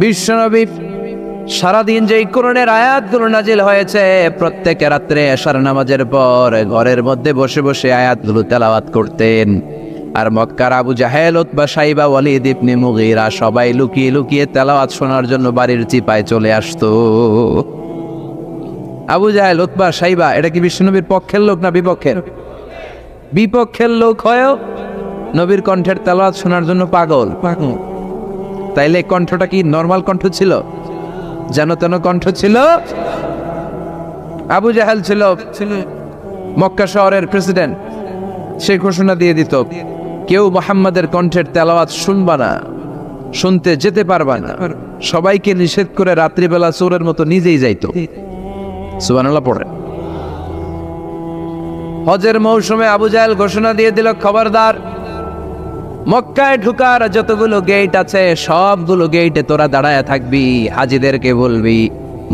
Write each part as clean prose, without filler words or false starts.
বিশ্বনবী সারাদিন যেই কোরআনের আয়াতগুলো নাজিল হয়েছে, প্রত্যেক রাত্রে এশার নামাজের পর ঘরের মধ্যে বসে বসে আয়াতগুলো তেলাওয়াত করতেন। আর মক্কার আবু জাহেল, উতবা, সাইবা, ওয়ালিদ ইবনে মুগীরা সবাই লুকিয়ে লুকিয়ে তেলাওয়াত শোনার জন্য বাড়ির চিপায় চলে আসতো। আবু জাহেল, উতবা, সাইবা এটা কি বিশ্বনবীর পক্ষের লোক না বিপক্ষের? বিপক্ষের লোক হয়েও নবীর কণ্ঠের তেলাওয়াত শোনার জন্য পাগল। তাইলে কণ্ঠটা কি নরমাল কণ্ঠ ছিল? যেন তেন কণ্ঠ ছিল? আবু জাহেল ছিল মক্কা শহরের প্রেসিডেন্ট। সে ঘোষণা দিয়ে দিত, কেউ মুহাম্মাদের কণ্ঠের তেলাওয়াত শুনবা না, শুনতে যেতে পারবা না। সবাইকে নিষেধ করে রাত্রিবেলা চোরের মতো নিজেই যাইতো। সুবহানাল্লাহ পড়ে। হজের মৌসুমে আবু জাহেল ঘোষণা দিয়ে দিল, খবরদার, মক্কায় ঢুকার যতগুলো গেট আছে সবগুলো গেটে তোরা দাঁড়ায় থাকবি। হাজিদেরকে বলবি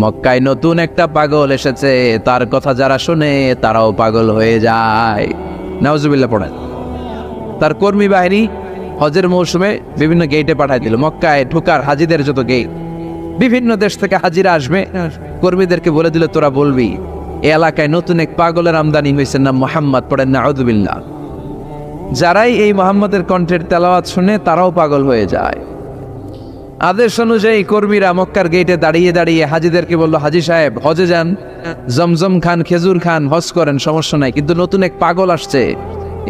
মক্কায় নতুন একটা পাগল এসেছে, তার কথা যারা শুনে তারাও পাগল হয়ে যায়। নাউজুবিল্লাহ পড়ে। তার কর্মী বাহিনী হজের মৌসুমে বিভিন্ন গেটে পাঠায় দিল। মক্কায় ঢুকার হাজিদের যত গেট, বিভিন্ন দেশ থেকে হাজিরা আসবে, কর্মীদেরকে বলে দিল তোরা বলবি এই এলাকায় নতুন এক পাগলের আমদানি হয়েছে, নাম মুহাম্মদ। পড়েন নাউজুবিল্লাহ। যারাই এই মুহাম্মাদের কণ্ঠের তেলাওয়াত শুনে তারাও পাগল হয়ে যায়। আদেশ অনুযায়ী কর্মীরা মক্কার গেটে দাঁড়িয়ে দাঁড়িয়ে হাজিদেরকে বলল, হাজি সাহেব হজে যান, জমজম খান, খেজুর খান, হজ করেন, সমস্যা নাই, কিন্তু নতুন এক পাগল আসছে,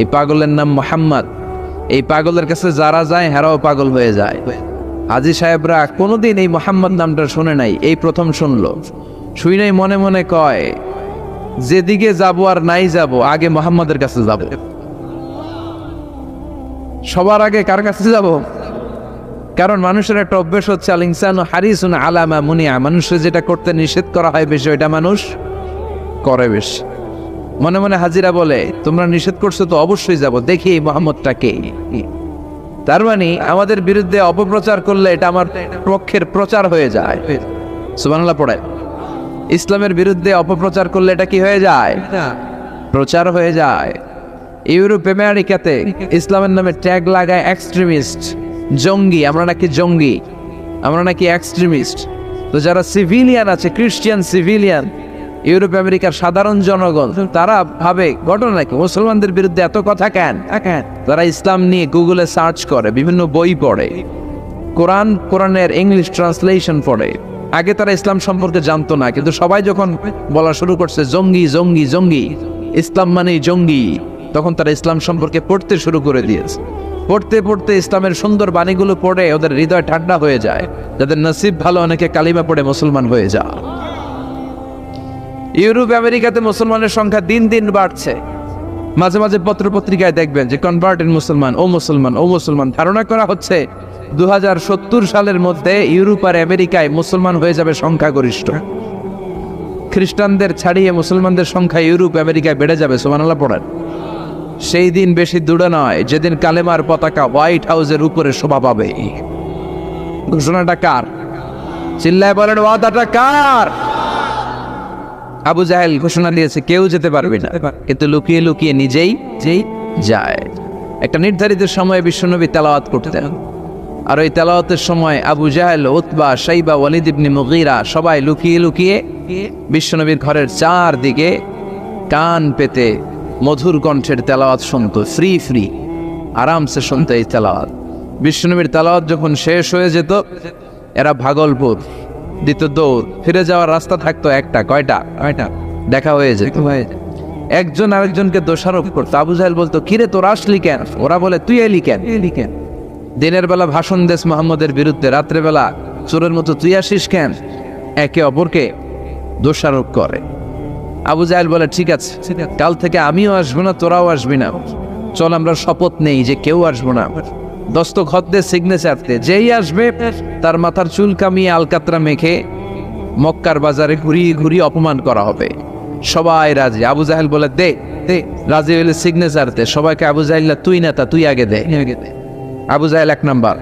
এই পাগলের নাম মুহাম্মদ। এই পাগলের কাছে যারা যায় হেরাও পাগল হয়ে যায়। হাজি সাহেবরা কোনোদিন এই মুহাম্মদ নামটা শুনে নাই, এই প্রথম শুনলো। শুই নাই মনে মনে কয়, যেদিকে যাব আর নাই যাব, আগে মুহাম্মাদের কাছে যাব। সবার আগে কার কাছে যাব? কারণ মানুষের একটা অভ্যেস হচ্ছে, আল ইনসানু হারিসুন আলা মা মুনিয়া, মানুষের যেটা করতে নিষেধ করা হয় বেশি ওইটা মানুষ করে বেশি। মনে মনে হাজিরা বলে, তোমরা নিষেধ করছো তো অবশ্যই যাব, দেখি এই মুহাম্মদটাকে। তার মানে আমাদের বিরুদ্ধে অপপ্রচার করলে এটা আমার পক্ষের প্রচার হয়ে যায়। সুবহানাল্লাহ পড়ে। ইসলামের বিরুদ্ধে অপপ্রচার করলে এটা কি হয়ে যায়? প্রচার হয়ে যায়। ইউরোপ আমেরিকাতে ইসলামের নামে ট্যাগ লাগায় এক্সট্রিমিস্ট, জঙ্গি। আমরা নাকি জঙ্গি, আমরা নাকি এক্সট্রিমিস্ট। তো যারা সিভিলিয়ান আছে, খ্রিস্টান সিভিলিয়ান, ইউরোপ আমেরিকার সাধারণ জনগণ, তারা ভাবে ঘটনা নাকি মুসলমানদের বিরুদ্ধে এত কথা কেন? তারা ইসলাম নিয়ে গুগলে সার্চ করে, বিভিন্ন বই পড়ে, কোরআনের ইংলিশ ট্রান্সলেশন পড়ে। আগে তারা ইসলাম সম্পর্কে জানতো না, কিন্তু সবাই যখন বলা শুরু করছে জঙ্গি জঙ্গি জঙ্গি, ইসলাম মানেই জঙ্গি, তখন তারা ইসলাম সম্পর্কে পড়তে শুরু করে দিয়েছে। পড়তে পড়তে ইসলামের সুন্দর বাণীগুলো পড়ে ওদের হৃদয় ঠান্ডা হয়ে যায়। যাদের নসিব ভালো, অনেকে কালিমা পড়ে মুসলমান হয়ে যায়। ইউরোপ আমেরিকাতে মুসলমানের সংখ্যা দিন দিন বাড়ছে। মাঝে মাঝে পত্র পত্রিকায় দেখবেন যে কনভার্টেড মুসলমান, ও মুসলমান, ও মুসলমান। ধারণা করা হচ্ছে 2070 সালের মধ্যে ইউরোপ আর আমেরিকায় মুসলমান হয়ে যাবে সংখ্যাগরিষ্ঠ। খ্রিস্টানদের ছাড়িয়ে মুসলমানদের সংখ্যা ইউরোপ আমেরিকায় বেড়ে যাবে। সুবহানাল্লাহ পড়েন। সেই দিন বেশি দূরে নয় যেদিন কালেমার পতাকা হোয়াইট হাউসের উপরে শোভা পাবে। ঘোষণাটা কার? চিল্লায় বলেন, ওয়াদাটা কার? আবু জাহেল ঘোষণা দিয়েছে কেউ যেতে পারবে না, কিন্তু লুকিয়ে লুকিয়ে নিজেই যায়। একটা নির্ধারিত সময়ে বিশ্বনবী তেলাওয়াত করতেন, আর ওই তেলাওয়াতের সময় আবু জাহেল, উতবা, সাইবা, ওয়ালিদ ইবনে মুগীরা সবাই লুকিয়ে লুকিয়ে বিশ্বনবীর ঘরের চারদিকে কান পেতে মধুর কণ্ঠের তেলাওয়াত শুনতো। ফ্রি ফ্রি আরামসে শুনতো এই তেলাওয়াত। বিশ্বনবীর তেলাওয়াত যখন শেষ হয়ে যেত, এরা ভাগলপুর দিত দৌড়। ফিরে যাওয়ার রাস্তা থাকতো একটা, কয়টা দেখা হয়ে যেত। একজন আরেকজনকে দোষারোপ করতো। আবু জাহেল বলতো, কিরে তোর আসলি কেন? ওরা বলে, তুই এলি কেন? দিনের বেলা ভাষণ দেশ মুহাম্মদের বিরুদ্ধে, রাত্রে বেলা চোরের মতো তুই আসিস কেন? একে অপরকে দোষারোপ করে। আবু জাহেল বলে, ঠিক আছে, কাল থেকে আমিও আসবো না, তোরাও আসবি না। চল আমরা শপথ নেই যে কেউ আসবো না। দস্তখত দে, সিগনেচার দে, যেই আসবে তার মাথার চুল কামিয়ে আলকাতরা মেখে মক্কার বাজারে ঘুরিয়ে ঘুরিয়ে অপমান করা হবে। সবাই রাজি। আবু জাহেল বলে, দে দে, রাজি হইলে সিগনেচার দে। সবাইকে আবু জাহেল, তুই নেতা, তুই আগে দে। আবু জাহেল 1 number,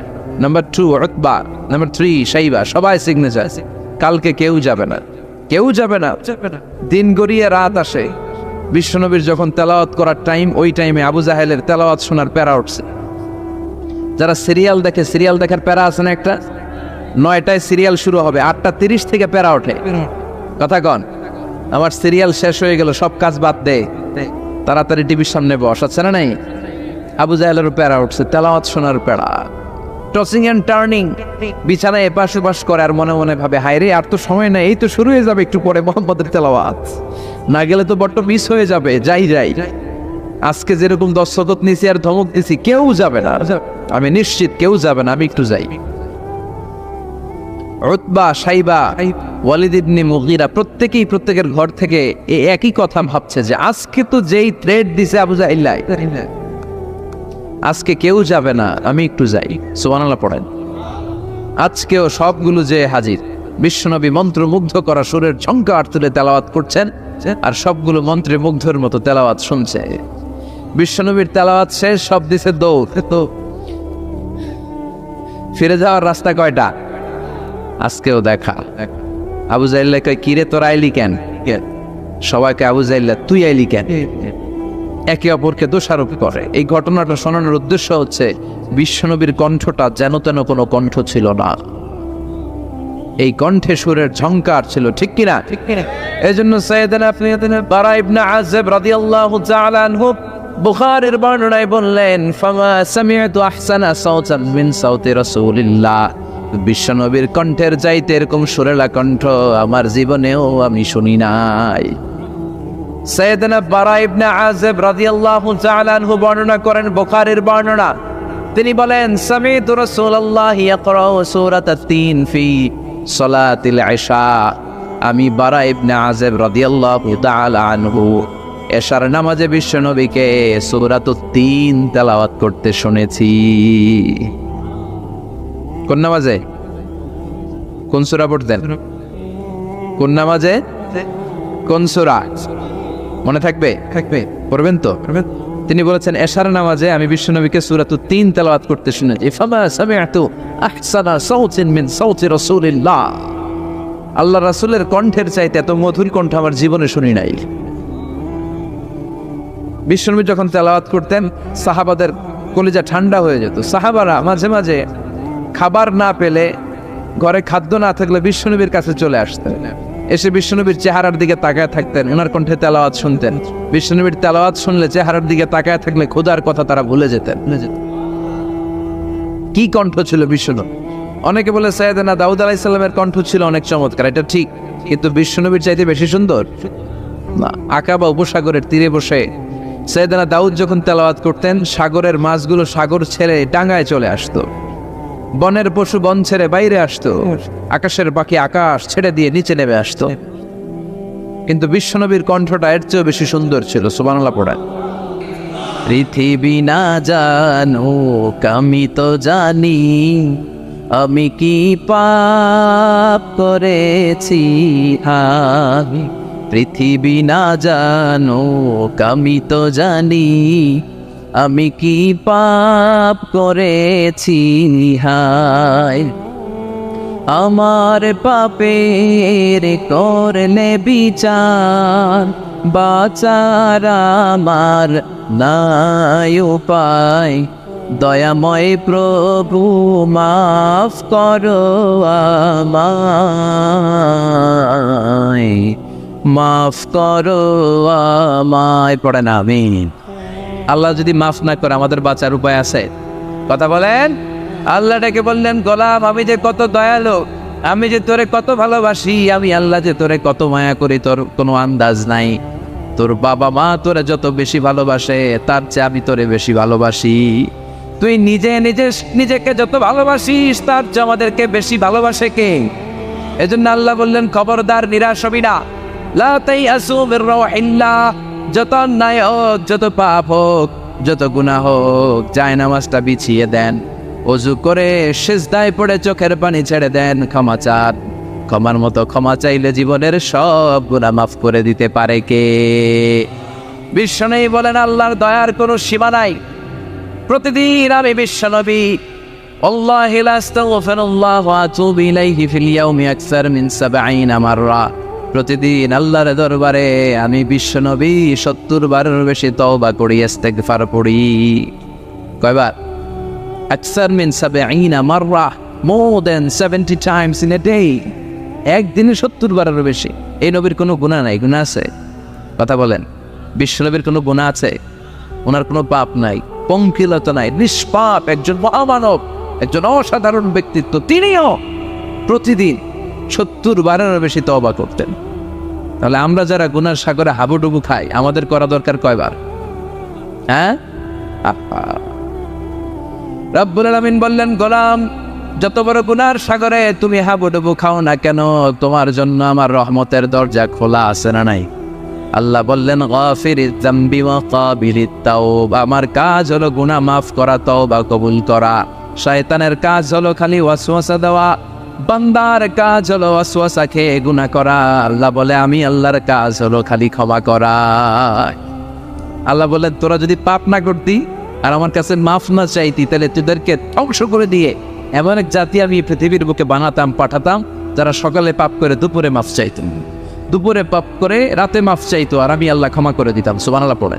number 2 Utba, number 3 Saiba, সবাই সিগনেচার। কালকে কেউ যাবে না, কেউ যাবে না। দিন গড়িয়ে রাত আসে। বিশ্বনবীর যখন তেলাওয়াত করার টাইম, ওই টাইমে আবু জাহেলের তেলাওয়াত শোনার প্যারা উঠছে। যারা সিরিয়াল দেখে, সিরিয়াল দেখার প্যারা আছে না একটা, 9টায় সিরিয়াল শুরু হবে, 8:30 থেকে প্যারা ওঠে। কথা কন, আমার সিরিয়াল শেষ হয়ে গেল, সব কাজ বাদ দে, তাড়াতাড়ি টিভির সামনে বস, আছে না নাই? আবু জাহেলের প্যারা উঠছে, তেলাওয়াত শোনার প্যারা, টসিং এন্ড টার্নিং, বিছানায় এপাশ ওপাশ করে আর মনে মনে ভাবে, হায় রে আর তো সময় নাই, এই তো শুরু হয়ে যাবে একটু পরে মোহাম্মদের তেলাওয়াত, না গেলে তো বড্ড মিস হয়ে যাবে, যাই। আজকে যেরকম দস্তখত নিছি আর ধমক দিছি, কেউ যাবে না, আমি নিশ্চিত কেউ যাবে না, আমি একটু যাই। উতবা, সাইবা, ওয়ালিদ ইবনে মুগীরা প্রত্যেকেই প্রত্যেকের ঘর থেকে এই একই কথা ভাবছে যে আজকে তো যেই থ্রেড দিছে আবু জাহিল, আজকে কেউ যাবে না, আমি একটু যাই। সুবহানাল্লাহ পড়েন। আজকেও সবগুলো যে হাজির, বিশ্বনবী মন্ত্রমুগ্ধ করা সুরের ঝংকার তুলে তেলাওয়াত করছেন, আর সবগুলো মন্ত্রে মুগ্ধের মতো তেলাওয়াত শুনছে। বিশ্বনবীর তেলাওয়াত শেষ, সব দিছে দৌড়। তো ফিরে যাওয়ার রাস্তা কয়টা? আজকেও দেখা। আবু জাহিল কয়, কিরে তোর আইলি কেন? সবাইকে আবু জাহিল তুই আইলি কেন? একে অপরকে দোষারোপ করে। এই ঘটনাটা শোনানোর উদ্দেশ্য হচ্ছে বিশ্বনবীর কণ্ঠটা যেন তেন কোনো কণ্ঠ ছিল না, এই কণ্ঠে সুরের ঝংকার ছিল, ঠিক কিনা? এই জন্য সাইয়েদনা বারা ইবনে আযিব রাদিয়াল্লাহু তাআলা আনহু বুখারীর বর্ণনায় বললেন, ফামা সামি'তু আহসানা সাওতান মিন সাওতি রাসূলিল্লাহ, বিশ্বনবীর কণ্ঠের চাইতে এরকম সুরেলা কণ্ঠ আমার জীবনেও আমি শুনি নাই। সাইয়েদনা বারা ইবনে আযিব রাদিয়াল্লাহু তাআলা আনহু বর্ণনা করেন, বুখারীর বর্ণনা, তিনি বলেন, সামি'তু রাসূলুল্লাহ ইয়াকরাউ সূরাতাত তিন ফি সালাতিল ইশা, আমি বারা ইবনে আযিব রাদিয়াল্লাহু তাআলা আনহু এশার নামাজে বিশ্বনবীকে সূরাতুত তিন তেলাওয়াত করতে শুনেছি। কোন নামাজে? কোন সূরা পড়তেন? কোন নামাজে? কোন সূরা মনে থাকবে? পড়বেন তো? তিনি বলেছেন, এশার নামাজে আমি বিশ্বনবীকে সূরাতুত তিন তেলাওয়াত করতে শুনেছি। ফামা সামি'তু আহসানা সাওতিন মিন সাওতি রাসূলিল্লাহ, আল্লাহ রাসূলের কণ্ঠের চাইতে এত মধুর কণ্ঠ আমার জীবনে শুনি নাই। বিশ্বনবী যখন তেলাওয়াত করতেন, সাহাবাদের কলিজা ঠান্ডা হয়ে যেত। সাহাবারা মাঝে মাঝে খাবার না পেলে, ঘরে খাদ্য না থাকলে বিশ্বনবীর কাছে চলে আসতেন, এসে বিশ্বনবীর চেহারার দিকে তাকায় থাকতেন, ওনার কণ্ঠে তেলাওয়াত শুনতেন। বিশ্বনবীর তেলাওয়াত শুনলে চেহারার দিকে তাকায় থাকলে ক্ষুধার কথা তারা ভুলে যেতেন। কি কণ্ঠ ছিল বিশ্বনবী! অনেকে বলে সাইয়েদনা দাউদ আলাইহিস সালামের কণ্ঠ ছিল অনেক চমৎকার, এটা ঠিক, কিন্তু বিশ্বনবীর চাইতে বেশি সুন্দর না। আকাবা উপসাগরের তীরে বসে সাইয়েদনা দাউদ যখন তেলাওয়াত করতেন, সাগরের মাছগুলো সাগর ছেড়ে ডাঙায় চলে আসতো, বনের পশু বন ছেড়ে বাইরে আসতো, আকাশের পাখি আকাশ ছেড়ে দিয়ে নিচে নেমে আসতো, কিন্তু বিশ্বনবীর কণ্ঠটা এর চেয়েও বেশি সুন্দর ছিল। সুবহানাল্লাহ পড়েন। পৃথিবী না জানুক আমি তো জানি, আমি কি পাপ করেছি, আমি পৃথিবী না জানুক আমি তো জানি, আমি কি পাপ করেছি, হায় আমার পাপের করলে বিচার, বাঁচার আমার নাই উপায়, দয়াময় প্রভু মাফ করো আমায়, মাফ করো আমায়। পড়েন আমিন। আল্লাহ যদি মাফ না করে আমাদের বাঁচার উপায় আছে? কথা বলেন। আল্লাহ ডেকে বললেন, গোলাম আমি যে কত দয়ালু, আমি যে তোরে কত ভালোবাসি, আমি আল্লাহ যে তোরে কত মায়া করি তোর কোনো আন্দাজ নাই। তোর বাবা মা তোরে যত বেশি ভালোবাসে তার চেয়ে আমি তোরে বেশি ভালোবাসি। তুই নিজেকে যত ভালোবাসিস তার চেয়ে আমাদেরকে বেশি ভালোবাসে কে? এজন্য আল্লাহ বললেন, খবরদার নিরাশ হবি না। লা তাইয়াসু মির রাউহিল্লাহ, যত অন্যায় হোক, যত পাপ হোক, যত গুনাহ হোক, জায়নামাজটা বিছিয়ে দেন, ওযু করে সিজদায় পড়ে চোখের পানি ছেড়ে দেন, ক্ষমা চান। ক্ষমার মতো ক্ষমা চাইলে জীবনের সব গুনাহ মাফ করে দিতে পারে কে? বিশ্বনবী বলেন, আল্লাহর দয়ার কোনো সীমা নাই। প্রতিদিন আমি বিশ্বনবী আল্লাহি লা আস্তাগফিরুল্লাহ ওয়া আতুবু ইলাইহি ফিল ইয়াউমি আকসার মিন ৭০ মাররা, প্রতিদিন আল্লাহর দরবারে আমি বিশ্বনবী ৭০ বারের বেশি তওবা করি, ইস্তেগফার পড়ি। কয়বার? আকসার মিন ৭০ মাররা, more than 70 times in a day, একদিনে 70 বারেরও বেশি। এই নবীর কোনো গুনাহ নাই, গুনাহ আছে? কথা বলেন, বিশ্বনবীর কোনো গুনাহ আছে? ওনার কোনো পাপ নাই, পঙ্কিলতা নাই, নিষ্পাপ একজন মহামানব, একজন অসাধারণ ব্যক্তিত্ব। তিনিও প্রতিদিন 70 বারেরও বেশি তওবা করতেন। তাহলে আমরা যারা গুনার সাগরে হাবুডুবু খাই, আমাদের করা দরকার কয়বার? হ্যাঁ, রব্বুল আলামিন বললেন, গোলাম যত বড় গুনার সাগরে তুমি হাবুডুবু খাও না কেন, তোমার জন্য আমার রহমতের দরজা খোলা আছে না নাই? আল্লাহ বললেন, গাফিরিজ যামবি ওয়া কাবিলিত তাওবা, আমার কাজ হলো গুনাহ মাফ করা, তওবা কবুল করা। শয়তানের কাজ হলো খালি ওয়াসওয়াসা দেওয়া, বান্দার কাজ হলো ওয়াসওয়াসা খেয়ে গুনাহ করা। আল্লাহ বলে, আমি আল্লাহর কাজ হলো খালি ক্ষমা করা। আল্লাহ বলেন, তোরা যদি পাপ না করতি আর আমার কাছে মাফ না চাইতি, তাহলে তোদেরকে ধ্বংস করে দিয়ে এমন এক জাতি আমি পৃথিবীর বুকে বানাতাম, পাঠাতাম, যারা সকালে পাপ করে দুপুরে মাফ চাইতেন, দুপুরে পাপ করে রাতে মাফ চাইতো, আর আমি আল্লাহ ক্ষমা করে দিতাম। সুবহানাল্লাহ পড়ে।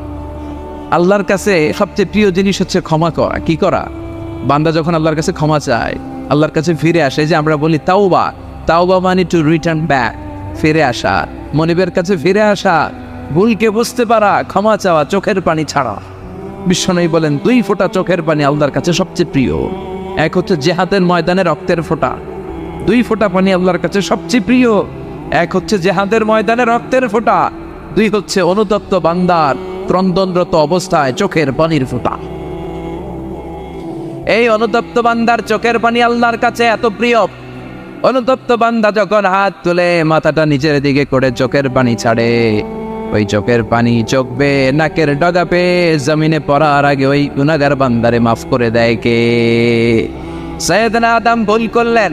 আল্লাহর কাছে সবচেয়ে প্রিয় জিনিস হচ্ছে ক্ষমা করা। কি করা? বান্দা যখন আল্লাহর কাছে ক্ষমা চায়, আল্লাহর কাছে ফিরে আসে, যে আমরা বলি তাওবা, তাওবা মানে টু রিটার্ন ব্যাক, ফিরে আসা, মনিবের কাছে ফিরে আসা, ভুলকে বুঝতে পারা, ক্ষমা চাওয়া, চোখের পানি ছাড়া। বিশ্বনবী বলেন, 2 ফোঁটা চোখের পানি আল্লাহর কাছে সবচেয়ে প্রিয়। এক হচ্ছে জেহাদের ময়দানে রক্তের ফোঁটা, 2 ফোঁটা পানি আল্লাহর কাছে সবচেয়ে প্রিয়। এক হচ্ছে জেহাদের ময়দানে রক্তের ফোঁটা, 2 হচ্ছে অনুতপ্ত বান্দার ক্রন্দনরত অবস্থায় চোখের পানির ফোঁটা। এই অনুতপ্ত বান্দার চোখের পানি আল্লাহর কাছে এত প্রিয়। অনুতপ্ত বান্দা যখন হাত তুলে মাথাটা নিচের দিকে করে চোখের পানি ছাড়ে, ওই চোখের পানি চোখ বেয়ে নাকের ডগা পেয়ে জমিনে পড়ার আগে ওই গুনাহগার বান্দারে মাফ করে দেয় কে? সাইয়েদনা আদম ভুল করলেন,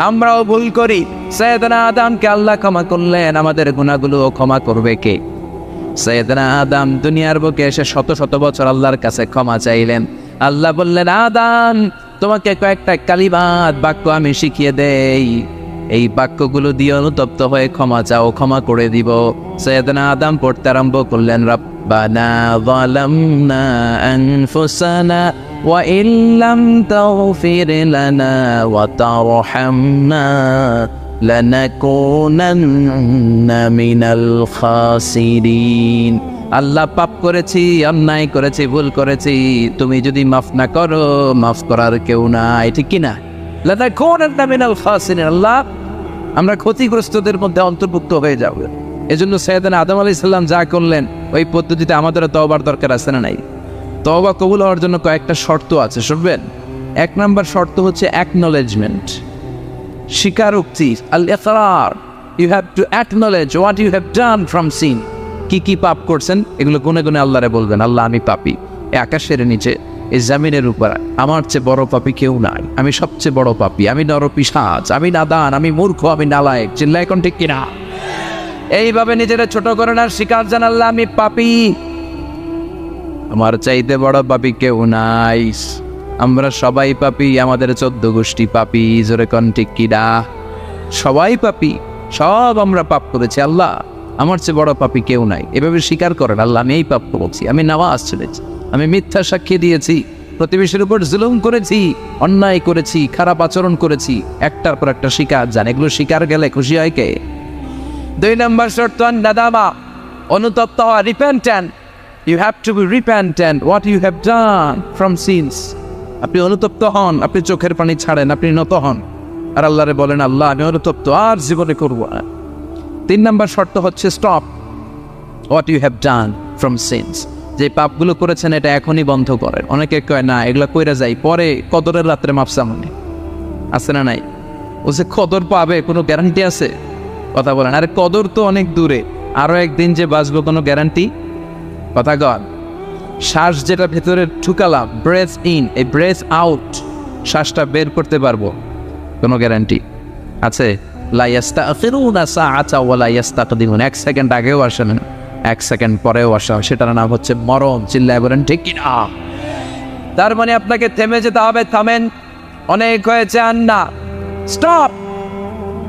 আমরাও ভুল করি। সাইয়েদনা আদমকে আল্লাহ ক্ষমা করলেন, আমাদের গুনাহগুলো ক্ষমা করবে কে? সাইয়েদনা আদম দুনিয়ার বুকে এসে শত শত বছর আল্লাহর কাছে ক্ষমা চাইলেন। আল্লাহ বললেন, আদম তোমাকে কয়েকটা কালিমাত বাক্য আমি শিখিয়ে দেই, এই বাক্যগুলো দিয়ে অনুতপ্ত হয়ে ক্ষমা চাও, ক্ষমা করে দিব। সাইয়েদনা আদম পড়তে আরম্ভ করলেন, রব্বানা যালামনা আনফুসানা ওয়া ইল্লাম তাগফির লানা ওয়া তারহামনা লানাকুনান্না মিনাল খাসিরিন। আল্লাহ, পাপ করেছি, অন্যায় করেছি, ভুল করেছি, তুমি যদি মাফ না করো, মাফ করার কেউ নাই, ঠিক কিনা? লানাকুনান্না মিনাল খাসিরিন, আল্লাহ আমরা ক্ষতিগ্রস্তদের মধ্যে অন্তর্ভুক্ত হয়ে যাব। এজন্য সাইয়েদনা আদম আলাইহিস সালাম যা করলেন, ওই পদ্ধতিতে আমাদেরও তওবার দরকার আছে না নাই? তওবা কবুল হওয়ার জন্য কয়েকটা শর্ত আছে, শুনবেন। 1 নম্বর শর্ত হচ্ছে অ্যাকনলেজমেন্ট, স্বীকারোক্তি, আল ইকরার। You have to acknowledge what you have done from sin. কি কি পাপ করছেন এগুলো গুনে গুনে আল্লাহরে বলবেন, আল্লাহ আমি পাপী, এই আকাশের নিচে, এই জমিনের উপর আমার চেয়ে বড় পাপী কেউ নাই, আমি সবচেয়ে বড় পাপী, আমি নরপিশাচ, আমি নাদান, আমি মূর্খ, আমি নালায়েক। চিল্লায় এখন ঠিক কিনা? এইভাবে নিজেরা ছোট করেন আর স্বীকার জানান, আল্লাহ আমি পাপী, আমার চাইতে বড় পাপী কেউ নাই। আমরা সবাই পাপী, আমাদের 14 গোষ্ঠী পাপী। জোরে কোন ঠিক কিনা? সবাই পাপী, সব আমরা পাপ করেছি, আল্লাহ আমার চেয়ে বড় পাপী কেউ নাই। এভাবে স্বীকার করেন, আল্লাহ আমি এই পাপ করেছি, আমি নামাজ ছেড়েছি, আমি মিথ্যা সাক্ষী দিয়েছি, প্রতিবেশীর উপর জুলুম করেছি, অন্যায় করেছি, খারাপ আচরণ করেছি। একটার পর একটা স্বীকার জান, এগুলো স্বীকার গেলে খুশি হয় কে? 2 নম্বর শর্ত নাদামা, অনুতপ্ত হওয়া, repentant. You have to be repentant what you have done from sins. আপনি অনুতপ্ত হন, আপনি চোখের পানি ছাড়েন, আপনি নত হন, আর আল্লাহরে বলেন, আল্লাহ আমি অনুতপ্ত, আর জীবনে করব না। 3 নম্বর শর্ত হচ্ছে stop what you have done from sins. যে পাপগুলো করেছেন এটা এখনই বন্ধ করেন। অনেকে কয় না এগুলো কইরা যাই, পরে কদরের রাত্রে মাপসা মনে আছে না নাই? ও যে কদর পাবে কোনো গ্যারান্টি আছে? কথা বলেন, আরে কদর তো অনেক দূরে, আরো একদিন যে বাঁচবো কোনো গ্যারান্টি? কথা কন। শ্বাস যেটা ভেতরে ঢুকালাম, ব্রেথ ইন, এই ব্রেথ আউট, শ্বাসটা বের করতে পারবো, কোনো গ্যারান্টি আছে? লা ইয়াস্তাখিরুনা সাআতা ওয়া লা ইয়াস্তাকদিমুন। 1 সেকেন্ড আগেও আসে না, 1 সেকেন্ড পরেও আসা, সেটার নাম হচ্ছে মরণ। চিল্লায় বলেন ঠিক কিনা? তার মানে আপনাকে থেমে যেতে হবে। থামেন, অনেক হয়েছে, আর না। Stop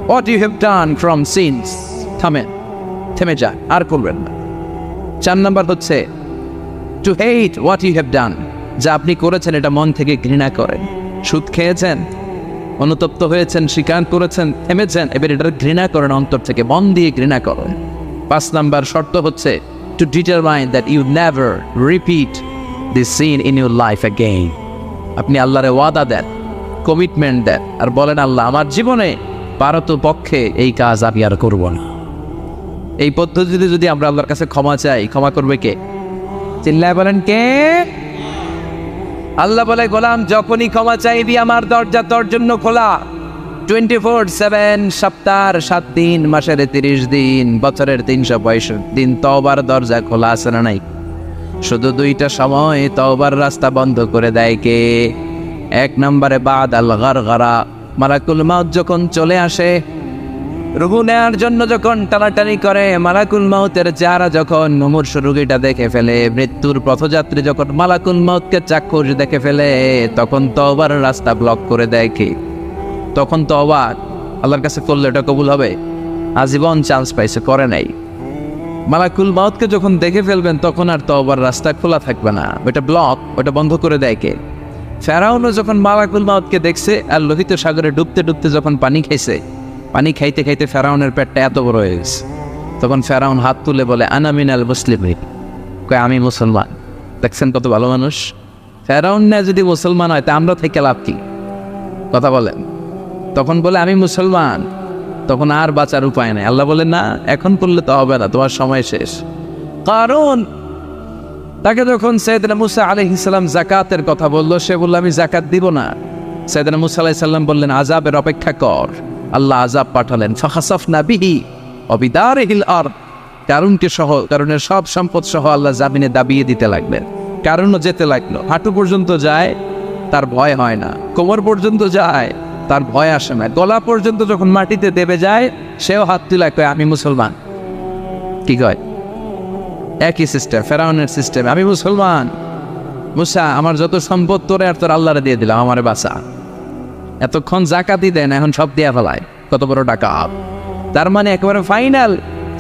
what you have done from sins. থামেন, থেমে যান, আর করবেন না। 4 নম্বর হচ্ছে to hate what you have done. যা আপনি করেছেন এটা মন থেকে ঘৃণা করেন। সুদ খেয়েছেন, অনুতপ্ত হয়েছেন, স্বীকার করেছেন, থেমেছেন, এবার এটার ঘৃণা করেন অন্তর থেকে, মন দিয়ে ঘৃণা করেন। 5 নাম্বার শর্ত হচ্ছে to determine that you never repeat this sin in your life again. আপনি আল্লাহরে ওয়াদা দেন, কমিটমেন্ট দেন, আর বলেন আল্লাহ আমার জীবনে পারতপক্ষে এই কাজ আমি আর করব না। এই পদ্ধতিতে যদি আমরা আল্লাহর কাছে ক্ষমা চাই, ক্ষমা করবে কে? চিল্লায় বলেন কে? আল্লাহ বলে গোলাম যখনই ক্ষমা চাইবি আমার দরজা তোর জন্য খোলা। 24/7, সপ্তাহের 7 দিন, মাসের 30 দিন, বছরের 365 দিন তওবার দরজা খোলা আছে না নাই? শুধু 2টা সময় তওবার রাস্তা বন্ধ করে দেয় কে? 1 নম্বরে বাদ আল গারগারা, মালাকুল মাউত যখন চলে আসে, রুহু নেয়ার জন্য যখন টানাটানি করে, মালাকুল মাউতের চেহারা যখন মুমূর্ষ রোগীটা দেখে ফেলে, মৃত্যুর পথযাত্রী যখন মালাকুল মাউতকে চাক্ষুষ দেখে ফেলে, তখন তওবার রাস্তা ব্লক করে দেয় কে? তখন তওবা আল্লাহর কাছে করলে এটা কবুল হবে? আজীবন চান্স পাইছে, করে নাই। মালাকুল মাউতকে যখন দেখে ফেলবেন তখন আর তওবার রাস্তা খোলা থাকবে না, ওটা ব্লক, ওটা বন্ধ করে দেয় কে? ফেরাউনও যখন মালাকুল মাউতকে দেখছে আর লোহিত সাগরে ডুবতে ডুবতে যখন পানি খাইছে, পানি খাইতে খাইতে ফেরাউনের পেটটা এত বড় হয়ে গেছে, তখন ফেরাউন হাত তুলে বলে আনা মিনাল মুসলিমিন, কয় আমি মুসলমান। দেখছেন কত ভালো মানুষ? ফেরাউন না যদি মুসলমান হয় তা আমরা থেকে লাভ কি? কথা বলেন। তখন বলে আমি মুসলমান, তখন আর বাঁচার উপায় নেই। আল্লাহ বলে না, এখন করলে তো হবে না, তোমার সময় শেষ। কারণ তাকে যখন সাইয়েদনা মুসা আলাইহিস সালাম যাকাতের কথা বললো, সে বলল আমি যাকাত দিব না। সাইয়েদনা মুসা আলাইহিস সালাম বললেন আযাবের অপেক্ষা কর। আল্লাহ আযাব পাঠালেন, ফাখাসাফনা বিহি ওয়া বিদারিহিল আরদ, কারুনকে সহ, কারুনের সব সম্পদ সহ আল্লাহ জামিনে দাবিয়ে দিতে লাগলেন। কারুনও যেতে লাগলো, হাঁটু পর্যন্ত যায় তার ভয় হয় না, কোমর পর্যন্ত যায় তার ভয় আসে না, গলা পর্যন্ত যখন মাটিতে দেবে যায় সেও হাত তুলে কয় আমি মুসলমান। কি কয়? একই সিস্টেম, ফেরাউনের সিস্টেম, আমি মুসলমান। মুসা আমার যত সম্পদ তোরে আর তোর আল্লাহরে দিয়ে দিলাম, আমারে বাঁচা। এতক্ষণ যাকাতই দেন, এখন সব দিয়া ফেলায়, কত বড় ডাকাত। তার মানে একেবারে ফাইনাল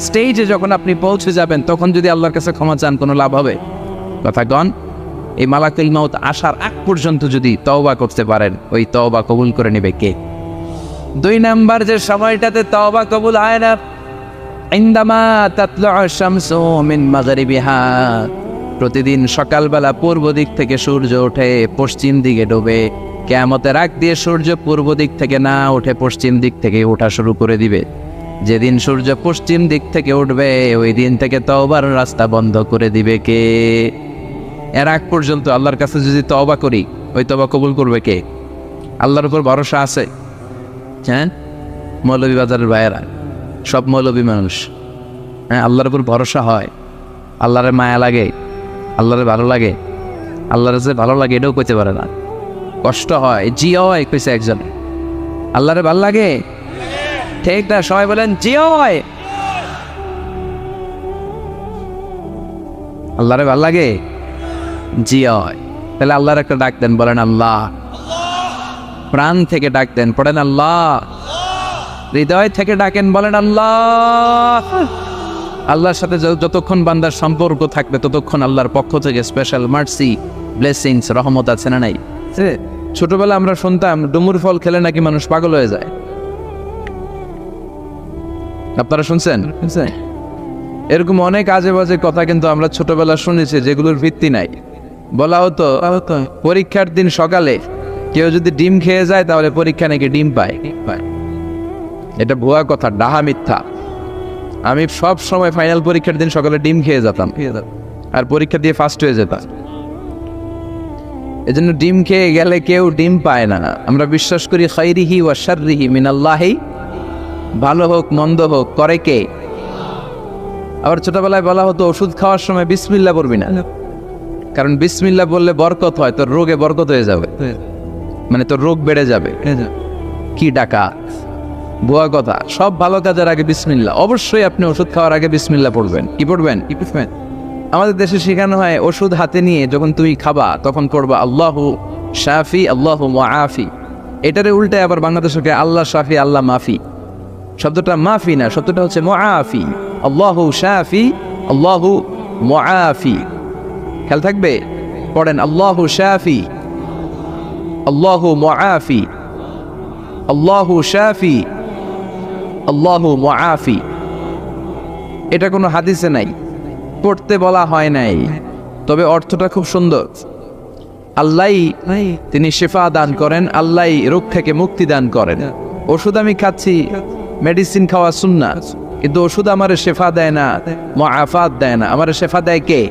স্টেজে যখন আপনি পৌঁছে যাবেন তখন যদি আল্লাহর কাছে ক্ষমা চান কোনো লাভ হবে? কথা কন। এই মালাকুল মাউত আসার আগ পর্যন্ত যদি তওবা করতে পারেন, ওই তওবা কবুল করে নেবে কে? 2 নাম্বার যে সময়টাতে তওবা কবুল হয় না, ইনদামা তাতলুউ শামসু মিন মাগরিবিহা, প্রতিদিন সকালবেলা পূর্ব দিক থেকে সূর্য ওঠে, পশ্চিম দিকে ডোবে। কিয়ামতের আগ দিয়ে সূর্য পূর্ব দিক থেকে না উঠে পশ্চিম দিক থেকে ওঠা শুরু করে দিবে। যেদিন সূর্য পশ্চিম দিক থেকে উঠবে ওই দিন থেকে তওবার রাস্তা বন্ধ করে দিবে কে? এর আগ পর্যন্ত আল্লাহর কাছে যদি তওবা করি, ওই তওবা কবুল করবে কে? আল্লাহর উপর ভরসা আছে? হ্যাঁ, মৌলভীবাজারের ভাইয়েরা সব মৌলভী মানুষ, হ্যাঁ, আল্লাহর উপর ভরসা হয়, আল্লাহরে মায়া লাগে, আল্লাহরে ভালো লাগে, আল্লাহরে যে ভালো লাগে এটাও কইতে পারে না, কষ্ট হয়, জি হয় কইছে একজন। আল্লাহরে ভালো লাগে? ঠিক না? সবাই বলেন জি হয়। আল্লাহরে ভালো লাগে? জি হয়। তাহলে আল্লাহর একটা ডাক দেন, বলেন আল্লাহ। প্রাণ থেকে ডাক দেন, পড়েন আল্লাহ। হৃদয় থেকে ডাকেন, বলেন আল্লাহ। আল্লাহর সাথে যতক্ষণ বান্দার সম্পর্ক থাকবে ততক্ষণ আল্লাহর পক্ষ থেকে স্পেশাল মার্সি, ব্লেসিংস, রহমত আছে না নাই? ছোটবেলা আমরা শুনতাম ডুমুর ফল খেলে নাকি মানুষ পাগল হয়ে যায়। আপনারা শুনছেন? এরকম অনেক আজে বাজে কথা কিন্তু আমরা ছোটবেলা শুনেছি যেগুলোর ভিত্তি নাই। বলা হতো পরীক্ষার দিন সকালে কেউ যদি ডিম খেয়ে যায় তাহলে পরীক্ষা নাকি ডিম পায়। এটা ভুয়া কথা, ডাহা, মিথ্যা। আমি সব সময় ফাইনাল পরীক্ষার দিন সকালে ডিম খেয়ে যেতাম আর পরীক্ষা দিয়ে ফার্স্ট হয়ে যেতাম। এজন্য ডিম খেয়ে গেলে কেউ ডিম পায় না। আমরা বিশ্বাস করি খাইরিহি ওয়া শাররিহি মিনাল্লাহি, ভালো হোক মন্দ হোক করে কে? আবার ছোটবেলায় বলা হতো ওষুধ খাওয়ার সময় বিসমিল্লাহ পড়বি না, কারণ বিসমিল্লাহ বললে বরকত হয়, তোর রোগে বরকত হয়ে যাবে, মানে তোর রোগ বেড়ে যাবে। কি ডাকাত, ভুয়া কথা। সব ভালো কাজের আগে বিসমিল্লাহ। অবশ্যই আপনি ওষুধ খাওয়ার আগে বিসমিল্লাহ পড়বেন। কি পড়বেন? আমাদের দেশে শেখানো হয় ওষুধ হাতে নিয়ে যখন তুমি খাবা তখন পড়বা আল্লাহু শাফি আল্লাহু মুআফি। এটারে উল্টে আবার বাংলাদেশকে আল্লাহ শাফি আল্লাহ মাফি। শব্দটা মাফি না, শব্দটা হচ্ছে মুআফি। আল্লাহু শাফি আল্লাহু মুআফি। খেয়াল থাকবে, পড়েন আল্লাহু শাফি আল্লাহু মুআফি। আল্লাহু শাফি, আল্লাহু মুআফি। এটা কোনো হাদিসে নাই, পড়তে বলা হয় নাই, তবে অর্থটা খুব সুন্দর। আল্লাহই তিনি শিফা দান করেন, আল্লাহই রোগ থেকে মুক্তি দান করেন। ওষুধ আমি খাচ্ছি, মেডিসিন খাওয়া সুন্নাত, কিন্তু ওষুধ আমারে শেফা দেয় না, মুআফাত দেয় না। আমারে শেফা দেয় কে?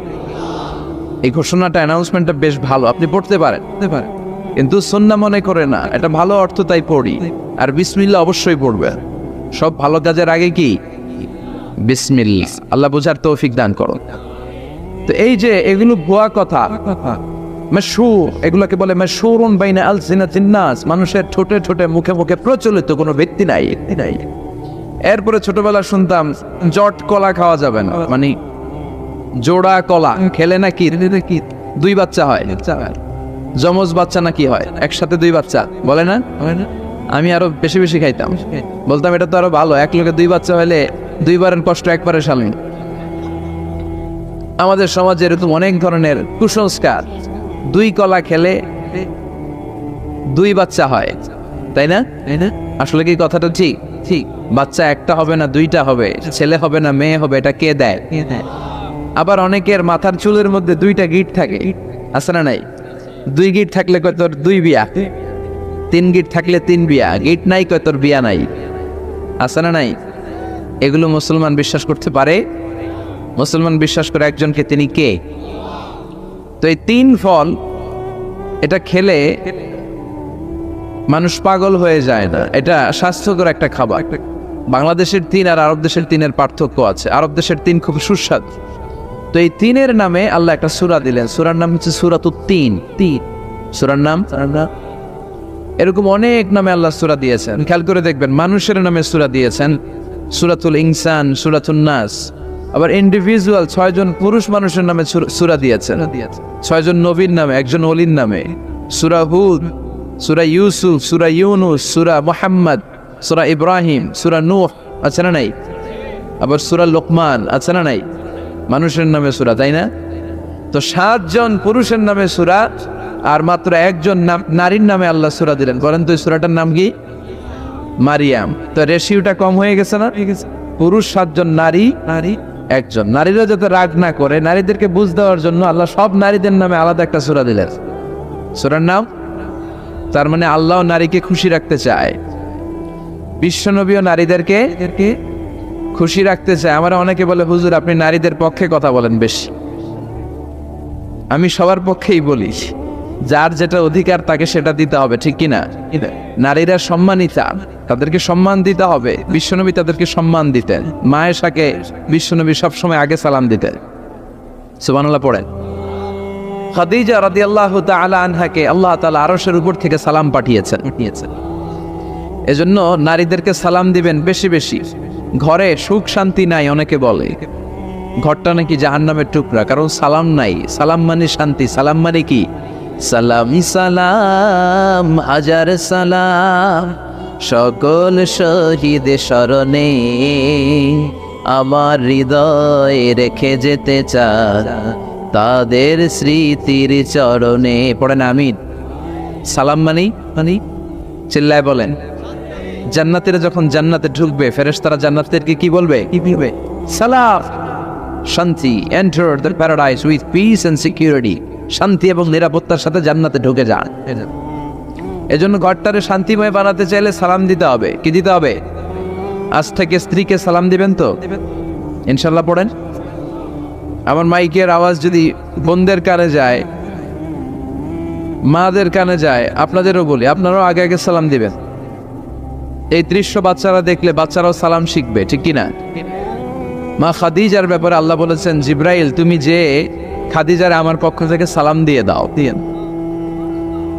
এই ঘোষণাটা, অ্যানাউন্সমেন্টটা বেশ ভালো, আপনি পড়তে পারেন, কিন্তু সুন্নাহ মনে করে না। এটা ভালো অর্থ, তাই পড়ি। আর বিসমিল্লাহ অবশ্যই পড়বে। সব ভালো কাজের আগে কি? বিসমিল্লাহ। আল্লাহ বুঝার তৌফিক দান করো। তো এই যে এগুলো ভুয়া কথা, মাশহুর, এগুলোকে বলে মাশহুরুন বাইনা আলসিনাতিন নাস, মানুষের ঠোঁটে ঠোঁটে মুখে মুখে প্রচলিত, কোনো ভিত্তি নাই। এরপরে ছোটবেলা শুনতাম জট কলা খাওয়া যাবে না, মানে জোড়া কলা খেলে নাকি দুই বাচ্চা হয়, যমজ বাচ্চা নাকি হয়, একসাথে দুই বাচ্চা, বলে না? আমি আরো বেশি বেশি খাইতাম, বলতাম এটা তো আরো ভালো, এক লোকে দুই বাচ্চা হলে দুইবারের কষ্ট একবারে সামনে। আমাদের সমাজে এরকম অনেক ধরনের কুসংস্কার। দুই কলা খেলে দুই বাচ্চা হয়, তাই না? আসলে কি কথাটা ঠিক? ঠিক। বাচ্চা একটা হবে না, দুইটা হবে, ছেলে হবে না মেয়ে হবে, এটা কে দেয়? আবার অনেকের মাথার চুলের মধ্যে দুইটা গিট থাকে, আছে না নাই? দুই গিট থাকলে কয় তোর দুই বিয়া, তিন গিট থাকলে তিন বিয়া, গিট নাই কয় তোর বিয়া নাই, আছে না নাই? এগুলো মুসলমান বিশ্বাস করতে পারে? মুসলমান বিশ্বাস করে একজনকে, তিনি কে? তো এই তিন ফল, এটা খেলে মানুষ পাগল হয়ে যায় না, এটা স্বাস্থ্যকর একটা খাবার। বাংলাদেশের তিন আর আরব দেশের তিনের পার্থক্য আছে। আরব দেশের তিন খুব সুস্বাদু। তো এই তিনের নামে আল্লাহ একটা সূরা দিলেন, সূরার নাম হচ্ছে সূরাতুত তিন। সূরার নাম, এরকম অনেক নামে আল্লাহ সূরা দিয়েছেন। খেয়াল করে দেখবেন, মানুষের নামে সূরা দিয়েছেন, সূরাতুল ইনসান, সূরাতুন নাস। আবার ইন্ডিভিজুয়াল 6 জন পুরুষ মানুষের নামে সূরা দিয়েছেন, 6 জন নবীর নামে, একজন ওলির নামে। সূরা হুদ, সূরা ইউসুফ, সূরা ইউনুস, সূরা মুহাম্মদ, সূরা ইব্রাহিম, সূরা নূহ, আছে না নাই? আবার সূরা লোকমান, আছে না নাই? মানুষের নামে সূরা, তাই না? তো 7 জন পুরুষের নামে সূরা, আর মাত্র একজন নারীর নামে আল্লাহ সূরা দিলেন। বলেন তো এই সূরাটার নাম কি? মারিয়াম। তো রেশিওটা কম হয়ে গেছে না? পুরুষ 7 জন, নারী একজন। নারীরা যাতে রাগ না করে, নারীদেরকে বুঝ দেওয়ার জন্য আল্লাহ সব নারীদের নামে আলাদা একটা সূরা দিলেন। সূরার নাম, তার মানে আল্লাহ নারীকে খুশি রাখতে চায়, বিশ্বনবীও নারীদেরকে খুশি রাখতে চায়। আমরা অনেকে বলে, হুজুর আপনি নারীদের পক্ষে কথা বলেন বেশি। আমি সবার পক্ষেই বলি, যার যেটা অধিকার তাকে সেটা দিতে হবে, ঠিক কিনা? নারীরা সম্মানিতা, তাদেরকে সম্মান দিতে হবে। বিশ্বনবী তাদেরকে সম্মান দিতেন। মায়েশাকে বিশ্বনবী সবসময় আগে সালাম দিতেন। সুবহানাল্লাহ পড়েন। খাদিজা রাদিয়াল্লাহু তাআলা আনহাকে আল্লাহ তাআলা আরশের উপর থেকে সালাম পাঠিয়েছেন। এজন্য নারীদেরকে সালাম দিবেন বেশি বেশি। ঘরে সুখ শান্তি নাই, অনেকে বলে ঘরটা নাকি জাহান্নামের টুকরা, কারণ সালাম নাই। সালাম মানে শান্তি। সালাম মানে কি? সালামি সালাম হাজার সালাম সকল শহীদ স্মরণে, আমার হৃদয়ে রেখে যেতে চাই তাদের স্মৃতির চরণে। পড়েন আমিন। সালাম মানি চিল্লায় বলেন। জান্নাতীরা যখন জান্নাতে ঢুকবে, ফেরেশতারা জান্নাতীদেরকে কি বলবে? সালাম, শান্তি। Enter the paradise with peace and security. শান্তি এবং নিরাপত্তার সাথে জান্নাতে ঢুকে যান। এজন্য ঘরটারে শান্তিময় বানাতে চাইলে সালাম দিতে হবে। কি দিতে হবে? আজ থেকে স্ত্রীকে সালাম দিবেন তো ইনশাল্লাহ। পড়েন। আমার মাইকের আওয়াজ যদি বোনদের কানে যায়, মাদের কানে যায়, আপনাদেরও বলি, আপনারাও আগে আগে সালাম দিবেন। এই দৃশ্য বাচ্চারা দেখলে বাচ্চারাও সালাম শিখবে, ঠিক কিনা? মা খাদিজার ব্যাপারে আল্লাহ বলেছেন, জিব্রাইল তুমি যে খাদিজারে আমার পক্ষ থেকে সালাম দিয়ে দাও।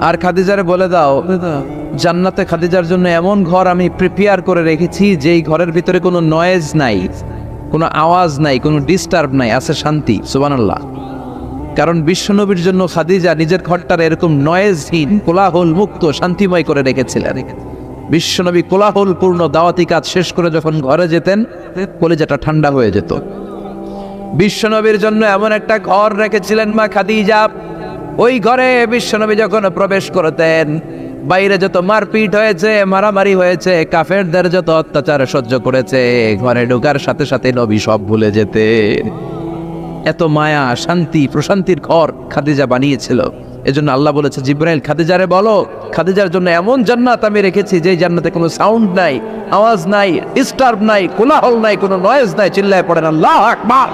আর খাদিজারে বলে দাও, জান্নাতে খাদিজার জন্য এমন ঘর আমি প্রিপেয়ার করে রেখেছি, যেই ঘরের ভিতরে কোনো নয়েজ নাই, কোনো আওয়াজ নাই, কোনো ডিস্টার্ব নাই, আছে শান্তি। সুবহানাল্লাহ। কারণ বিশ্বনবীর জন্য খাদিজা নিজের ঘরটার এরকম নয়েজহীন, কোলাহল মুক্ত, শান্তিময় করে রেখেছিলেন। বিশ্বনবী কোলাহলপূর্ণ দাওয়াতি কাজ শেষ করে যখন ঘরে যেতেন, কলিজাটা ঠান্ডা হয়ে যেত। বিশ্বনবীর জন্য এমন একটা ঘর রেখেছিলেন মা খাদিজা। ওই ঘরে বিশ্বনবী যখন প্রবেশ করতেন, বাইরে যত মারপিট হয়েছে, মারামারি হয়েছে, কাফেরদের যত অত্যাচার সহ্য করেছে, ঘরে ঢোকার সাথে সাথে নবী সব ভুলে যেতে। এত মায়া, শান্তি, প্রশান্তির ঘর খাদিজা বানিয়েছিল। এজন্য আল্লাহ বলেছে, জিব্রাইল খাদিজারে বলো, খাদিজার জন্য এমন জান্নাত আমি রেখেছি যে জান্নাতে কোনো সাউন্ড নাই, আওয়াজ নাই, ডিস্টার্ব নাই, কোলাহল নাই, কোনো নয়েজ নাই। চিল্লায় পড়েন আল্লাহু আকবার।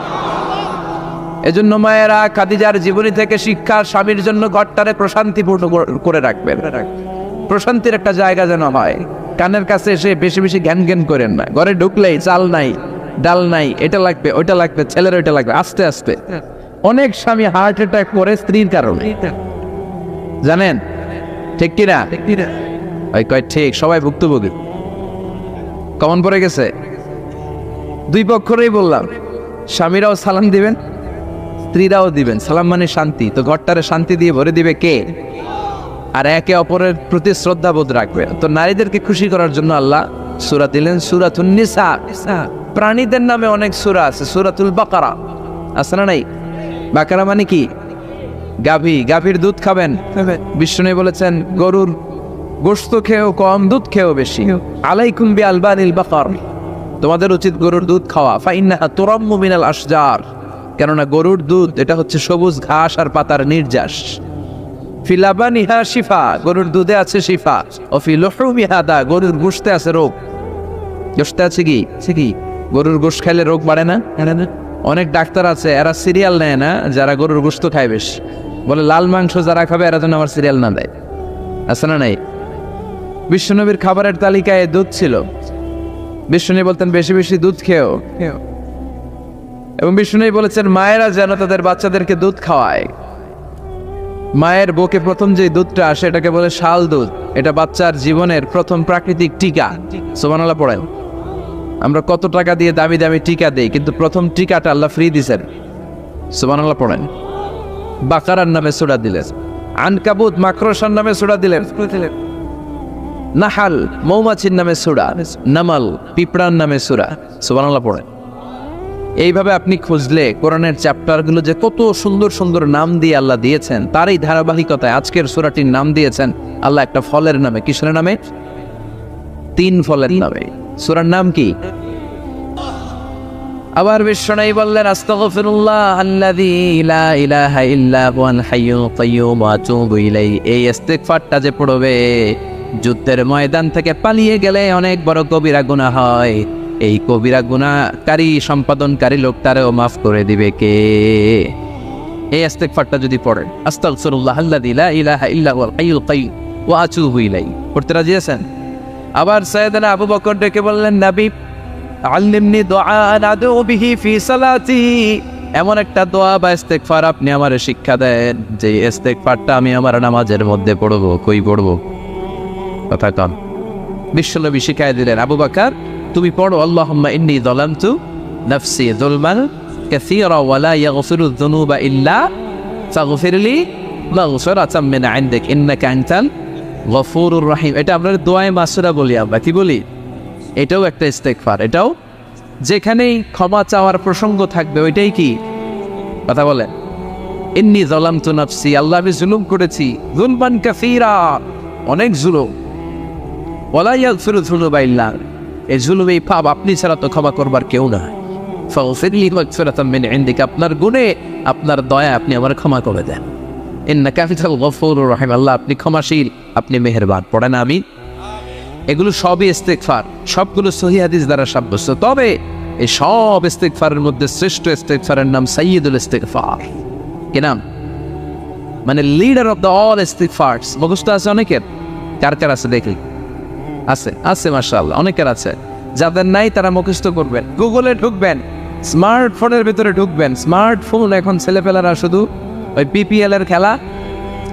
এজন্য মায়েরা খাদিজার জীবনী থেকে শিক্ষা, স্বামীর জন্য ঘরটারে প্রশান্তিপূর্ণ করে রাখবেন। প্রশান্তির একটা জায়গা যেন হয়। কানের কাছে এসে বেশি বেশি জ্ঞান জ্ঞান করেন না। ঘরে ঢুকলেই চাল নাই, ডাল নাই, এটা লাগবে, ওইটা লাগবে, ছেলের ওইটা লাগবে। আস্তে আস্তে অনেক স্বামী হার্ট অ্যাটাক করে স্ত্রীর কারণে, জানেন ঠিক কিনা? ওই কয় ঠিক, সবাই ভুক্তভোগী। কমন পড়ে গেছে। দুই পক্ষরেই বললাম, স্বামীরাও সালাম দিবেন, স্ত্রীরাও দিবেন। সালাম মানে শান্তি, তো ঘরটারে শান্তি দিয়ে ভরে দিবে কে? আর একে অপরের প্রতি শ্রদ্ধাবোধ রাখবে। তো নারীদেরকে খুশি করার জন্য আল্লাহ সূরা দিলেন, সূরাতুন নিসা। প্রাণীদের নামে অনেক সূরা আছে, সূরাতুল বাকারা আছে না নাই? বাকারা মানে কি? গাভী, গাভীর দুধ খাবেন। বিষ্ণু বলেছেন, গরুর গোশত খেয়েও কম, দুধ খেয়েও বেশি। আলাইকুম বিআলবানিল বাকার, তোমাদের উচিত গরুর দুধ খাওয়া। ফাইন্নাহা তুরাম্মু মিনাল আশজার, কেননা গরুর দুধ এটা হচ্ছে সবুজ ঘাস আর পাতার নির্যাস। ফি লাবানিহা শিফা, গরুর দুধে আছে শিফা। ও ফি লুহুমিহা দা, গরুর গোশতে আছে রোগ। গোশতে আছে কি? গরুর গোশত খাইলে রোগ বাড়ে না? অনেক ডাক্তার আছে, এরা সিরিয়াল নেয় না, যারা গরুর গোশত খায় বেশি। বলে লাল মাংস যারা খাবে এরা যেন আমার সিরিয়াল না দেয়। আছে না নাই? বিশ্বনবীর খাবারের তালিকায় দুধ ছিল। বিশ্বনবী বলতেন বেশি বেশি দুধ খেও। এবং বিশ্বনবী বলেছেন, মায়েরা যেন তাদের বাচ্চাদেরকে দুধ খাওয়ায়। মায়ের বুকে প্রথম যে দুধটা আসে এটাকে বলে শাল দুধ। এটা বাচ্চার জীবনের প্রথম প্রাকৃতিক টিকা। সুবহানাল্লাহ পড়েন। আমরা কত টাকা দিয়ে দামি দামি টিকা দেই, কিন্তু প্রথম টিকাটা আল্লাহ ফ্রি দিয়েছেন। সুবহানাল্লাহ পড়েন। বাকারার নামে সূরা দিলেন, আনকাবুত মাকড়সার নামে সূরা দিলেন, নাহাল মৌমাছির নামে সূরা, নামাল পিঁপড়ার নামে সূরা। সুবহানাল্লাহ পড়েন। এইভাবে আপনি খুঁজলে কোরআনের চ্যাপ্টারগুলো যে কত সুন্দর সুন্দর নাম দিয়ে আল্লাহ দিয়েছেন, তারই ধারাবাহিকতায় আজকের সূরাটির নাম দিয়েছেন আল্লাহ একটা ফলের নামে। কিসের নামে? 3 ফলের নামে। সূরার নাম কি? আবার বিশ্বনবী বললেন, আস্তাগফিরুল্লাহ আল্লাযী লা ইলাহা ইল্লা হুয়াল হাইয়ুল কাইয়্যুম ওয়া আতুবু ইলাইহি। এই ইস্তিগফারটা যে পড়বে, যুদ্ধের ময়দান থেকে পালিয়ে গেলে অনেক বড় কবিরা গুনাহ হয়। এই কবিরা গুনাহকারী সম্পাদনকারী লোকটারেও মাফ করে দিবে কে? এই ইস্তিগফারটা যদি পড়েন, আস্তাগফিরুল্লাহ আল্লাযী লা ইলাহা ইল্লা হুয়াল হাইয়ুল কাইয়্যুম ওয়া আতুবু ইলাইহি, পড়তে রাজি আছেন? আবার সাইয়েদনা আবু বকর ডেকে বললেন, নবী আল্লিমনি দুআআন আদউ বিহি ফি সালাতি, এমন একটা দোয়া বা ইস্তিগফার আপনি আমারে শিক্ষা দেন যে ইস্তিগফারটা আমি আমার নামাজের মধ্যে পড়ব। কই পড়ব? কথা কন। বিশ্বনবী শিখায় দিলেন, আবু বকর তুমি পড়ো, আল্লাহুম্মা ইন্নী যালামতু নাফসি যুলমান কাসীরা ওয়া লা ইয়াগফিরু যুনুবা ইল্লা ফাগফিরলি মাগফিরাতাম মিন ইনদিক ইন্নাকা আনতাল গফুরুর রহিম। এটা আমরা দোয়ায়ে মাসুরা বলি। আমরা কি বলি? এটাও একটা ইস্তিগফার। এটাও যেখানেই ক্ষমা চাওয়ার প্রসঙ্গ থাকবে ওইটাই কি কথা বলেন, ইন্নী যালামতু নাফসি, আল্লাহ আমি জুলুম করেছি, যুলমান কাসীরা, অনেক জুলুম, ওয়া লা ইয়াগফিরু যুনুবা ইল্লা, এই জুলুম, এই পাপ আপনি ছাড়া তো ক্ষমা করবার কেউ না। ফাগফিরলি মাগফিরাতাম মিন ইনদিক, আপনার গুণে আপনার দয়া আপনি আমার ক্ষমা করে দেন। ইন্নাকা আনতাল গফুরুর রহিম, আল্লাহ আপনি ক্ষমাশীল, আপনি মেহেরবান। পড়েন আমি। এগুলো সবই ইস্তিগফার, সবগুলো সহিহ হাদিস দ্বারা সাব্যস্ত। তবে এই সব ইস্তিগফারের মধ্যে শ্রেষ্ঠ ইস্তিগফারের নাম সাইয়্যিদুল ইস্তিগফার। কি নাম? মানে লিডার অফ দ্য অল ইস্তিগফারস। মুখস্থ আছে অনেকের? কার কার আছে দেখি? আছে মাশাআল্লাহ, অনেকের আছে। যাদের নাই তারা মুখস্থ করবেন। গুগলে ঢুকবেন, স্মার্টফোনের ভিতরে ঢুকবেন। স্মার্টফোন এখন ছেলেপেলারা শুধু ওই পিপিএল এর খেলা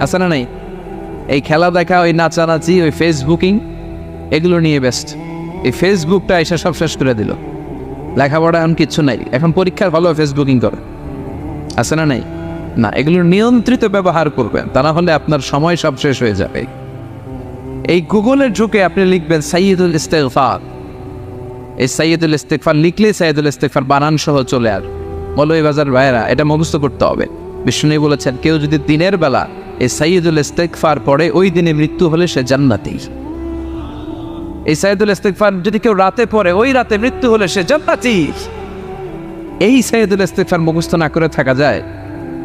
আছে না নাই, এই খেলা দেখা, ওই নাচানাচি, ওই ফেসবুকিং, এগুলো নিয়ে ব্যস্ত। এই ফেসবুকটা এসে সব শেষ করে দিল। লেখাপড়া এখন কিচ্ছু নাই, এখন পরীক্ষার ভালো ফেসবুকিং করে, আছে না নাই? না, এগুলোর নিয়ন্ত্রিত ব্যবহার করবেন, তা না হলে আপনার সময় সব শেষ হয়ে যাবে। এই গুগলের ঢুকে আপনি লিখবেন সাইয়্যিদুল ইস্তিগফার। এই সাইয়্যিদুল ইস্তিগফার লিখলে সাইয়্যিদুল ইস্তিগফার বানান সহ চলে আর। মৌলভীবাজার ভাইয়েরা, এটা মুখস্থ করতে হবে। বিষ্ণু বলেছেন, কেউ যদি দিনের বেলা এই সাইয়্যিদুল ইস্তিগফার পড়ে ওই দিনে মৃত্যু হলে সে জান্নাতি। এই সাইয়্যিদুল ইস্তিগফার যদি কেউ রাতে পড়ে ওই রাতে মৃত্যু হলে সে জান্নাতি। এই সাইয়্যিদুল ইস্তিগফার মুখস্থ না করে থাকা যায়?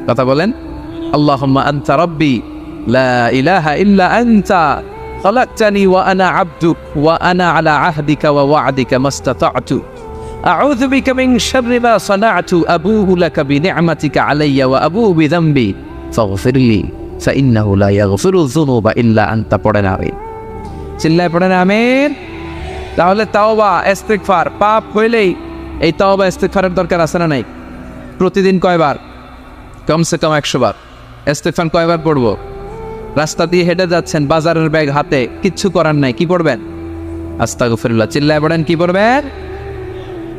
কথা বলেন। আল্লাহুম্মা আনতা রাব্বি লা ইলাহা ইল্লা আনতা খালাকতানি ওয়া আনা আবদুক ওয়া আনা আলা আহদিকা ওয়া ওয়া'দিকা মাসতাতা'তু আউযু বিকা মিন শাররি মা সানা'তু আবুউ লাকা বিনি'মাতিকা আলাইয়া ওয়া আবুউ বিযামবি ফাগফিরলি ফাইন্নাহু লা ইয়াগফিরুয যুনুবা ইল্লা আনতা। পড়েন আমিন। চিল্লায় পড়েন আমিন। তাহলে তাওবা ইস্তিগফার পাপ হইলেই এই তাওবা ইস্তিগফারের দরকার আছে না নাই? প্রতিদিন কয়বার? কমসে কম 100 বার। ইস্তিগফার কয়বার পড়ব? রাস্তা দিয়ে হেঁটে যাচ্ছেন, বাজারের ব্যাগ হাতে, কিচ্ছু করার নাই, কি পড়বেন? আস্তাগফিরুল্লাহ। চিল্লায় পড়েন, কি পড়বেন?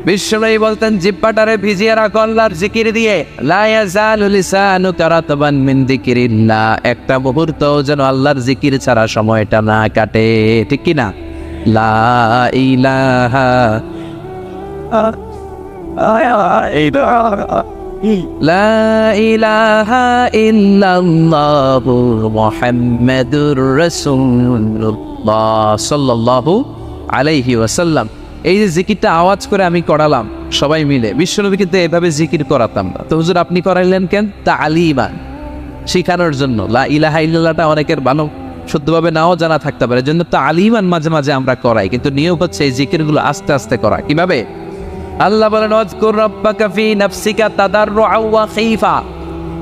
বিশ্বনবী বলতেন জিহ্বাটারে ভিজিয়ে রাখো আল্লাহর জিকির দিয়ে। লা ইয়াজালু লিসানুকা রাতবান মিন যিকিরিল্লাহ। একটা মুহূর্ত যেন আল্লাহর জিকির ছাড়া সময়টা না কাটে, ঠিক কি না? লা ইলাহা লা ইলাহা ইল্লাল্লাহু মুহাম্মাদুর রাসূলুল্লাহ সাল্লাল্লাহু আলাইহি ওয়াসাল্লাম। এই যে জিকিরটা আওয়াজ করে আমি করালাম সবাই মিলে, বিশ্বনবী কিন্তু এভাবে জিকির করাতাম না। তো হুজুর আপনি করাইলেন কেন? তালিমান, শিখানোর জন্য। লা ইলাহা ইল্লাল্লাহটা অনেকের ভালো শুদ্ধভাবে নাও জানা থাকতে পারে, এজন্য তালিমান মাঝে মাঝে আমরা করাই, কিন্তু নিয়ম হচ্ছে এই জিকিরগুলো আস্তে আস্তে করা। কিভাবে? আল্লাহ বলেন ওয়াজকুর রাব্বাকা ফি নাফসিকা তাদাররুআ ওয়া খাইফা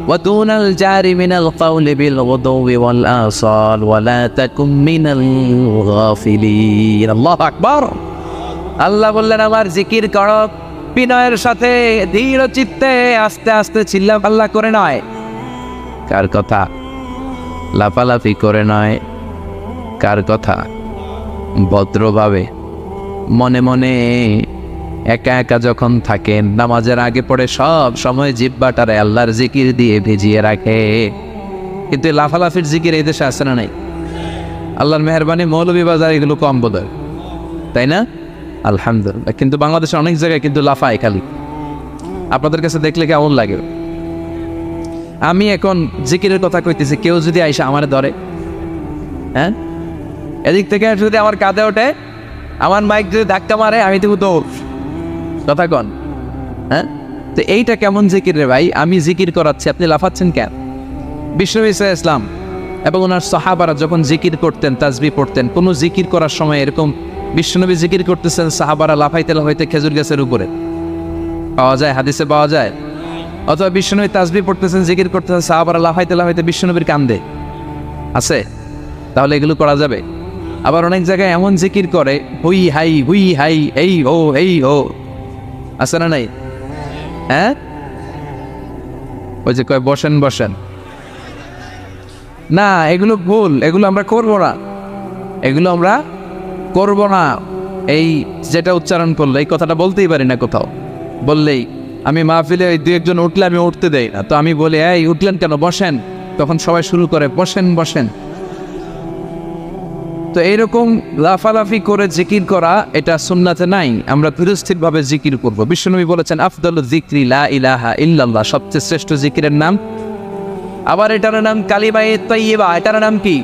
ওয়া দুনাল জারি মিনাল কাওলি বিল গুদুওয়ি ওয়াল আসাল ওয়া লা তাকুম মিনাল গাফিলিন। আল্লাহু আকবার। আল্লাহ বললেন আমার জিকির করো বিনয়ের সাথে, ধীর চিত্তে, আস্তে আস্তে, চিল্লা পাল্লা করে নয়। কার কথা? লাফালাফি করে নয়। কার কথা? ভদ্রভাবে, মনে মনে, একা একা যখন থাকেন, নামাজের আগে পড়ে সব সময় জিহ্বাটারে আল্লাহর জিকির দিয়ে ভিজিয়ে রাখে। কিন্তু লাফালাফির জিকির এই দেশে আছে না নাই? আল্লাহর মেহরবানি মৌলভীবাজার এগুলো কম বোধ হয়, তাই না? আলহামদুলিল্লাহ। কিন্তু বাংলাদেশে অনেক জায়গায় কিন্তু লাফায় খালি। আপনাদের কাছে দেখলে কেমন লাগে? আমি এখন জিকিরের কথা কইতেছি, কেউ যদি আইসা আমারে ধরে, হ্যাঁ, এদিক থেকে যদি আমার কাঁধে ওঠে, আমার মাইক যদি ধাক্কা মারে, আমি তো দৌড়। কথা কন, হ্যাঁ? তো এইটা কেমন জিকির রে ভাই? আমি জিকির করাচ্ছি, আপনি লাফাচ্ছেন কেন? বিশ্বনবী সাল্লাল্লাহু আলাইহি ওয়াসাল্লাম এবং ওনার সাহাবারা যখন জিকির করতেন, তাসবিহ পড়তেন, কোনো জিকির করার সময় এরকম বিশ্বনবী জিকির করতেছেন, সাহাবারা লাফাইতে লাফাইতে খেজুর গাছের উপরে, পাওয়া যায়, হাদিসে পাওয়া যায়। অথবা বিশ্বনবী তাসবিহ পড়তেছেন, জিকির করতেছেন, সাহাবারা লাফাইতে লাফাইতে বিশ্বনবীর কান্দে আছে। তাহলে এগুলো করা যাবে? আবার অনেক জায়গায় এমন জিকির করে, হুই হাই, এই হো, আছে না নাই? হ্যাঁ, ওই যে কয় বসেন বসেন, না এগুলো ভুল, এগুলো আমরা করবো না, এগুলো আমরা করব না। এই যেটা উচ্চারণ করলো, এই কথাটা বলতেই পারি না কোথাও। বললেই আমি মাহফিলে ওই 2-1 উঠলে আমি উঠতে দেই না, তো আমি বলি এই উঠলেন কেন, বসেন, তখন সবাই শুরু করে বসেন বসেন। তো এইরকম লাফালাফি করে জিকির করা এটা সুন্নাতে নাই। আমরা ধীরস্থিরভাবে জিকির করব। বিশ্বনবী বলেছেন আফদালুয যিকরি লা ইলাহা ইল্লাল্লাহ, সবচেয়ে শ্রেষ্ঠ জিকিরের নাম। আবার এটার নাম কালিমায়ে তাইয়্যিবা। এটার নাম কি?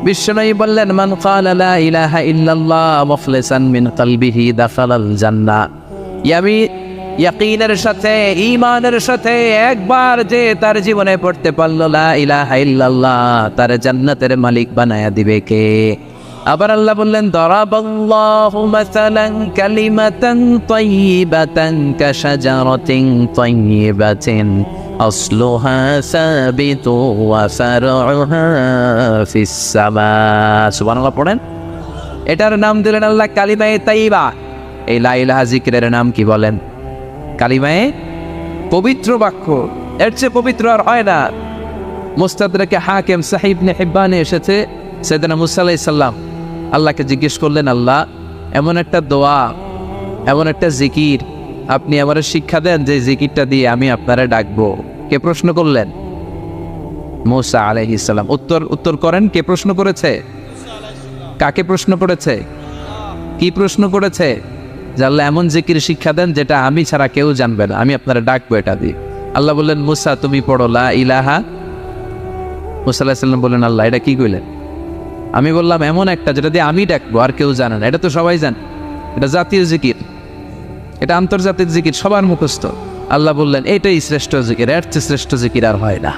বিশ্বনবী বললেন মান ক্বালা লা ইলাহা ইল্লাল্লাহ মুখলিসান মিন কলবিহি দাখালাল জান্নাহ। ইয়াকিনের সাথে, ঈমানের সাথে একবার যে তার জীবনে পড়তে পারলো লা ইলাহা ইল্লাল্লাহ, তার জান্নাতের মালিক বানায়া দিবে কে? আবার আল্লাহ বললেন দারাবাল্লাহু মাসালান কালিমাতান তাইয়্যিবাতান কাশাজারাতিন তাইয়্যিবাতিন আসলুহা সাবিতু ওয়া ফারউহা ফিস সামা। সুবহানাল্লাহ পড়েন। এটার নাম দিলেন আল্লাহ কালিমায়ে তাইয়্যিবা। এই লা ইলাহা জিকিরের নাম কি বলেন? কালিমায়ে পবিত্র বাক্য। এর চেয়ে পবিত্র আর হয় না। মুস্তাদরাকে হাকিম সাহিহ ইবনে হিব্বানে এসেছে, সাইয়েদনা মুসা আলাইহিস সালাম আল্লাহকে জিজ্ঞেস করলেন, আল্লাহ এমন একটা দোয়া, এমন একটা জিকির আপনি আমারে শিক্ষা দেন যে জিকিরটা দিয়ে আমি আপনারে ডাকবো। কে প্রশ্ন করলেন? মুসা আলাইহিস সালাম। উত্তর করেন, কে প্রশ্ন করেছে? কাকে প্রশ্ন করেছে? কি প্রশ্ন করেছে? যে আল্লাহ এমন জিকির শিক্ষা দেন যেটা আমি ছাড়া কেউ জানবে না, আমি আপনারা ডাকবো এটা দিয়ে। আল্লাহ বললেন মুসা তুমি পড়ো লা ইলাহা মুসা আলাইহিস সালাম বললেন, আল্লাহ এটা কি কইলেন? আমি বললাম, এমন একটা যেটা দিয়ে আমি ডাকবো আর কেউ জানে না। এটা তো সবাই জানে, এটা জাতীয় জিকির, এটা আন্তর্জাতিক জিকির, সবার মুখস্থ। আল্লাহ বললেন, এটাই শ্রেষ্ঠ জিকির, এর চেয়ে শ্রেষ্ঠ জিকির আর হয় না।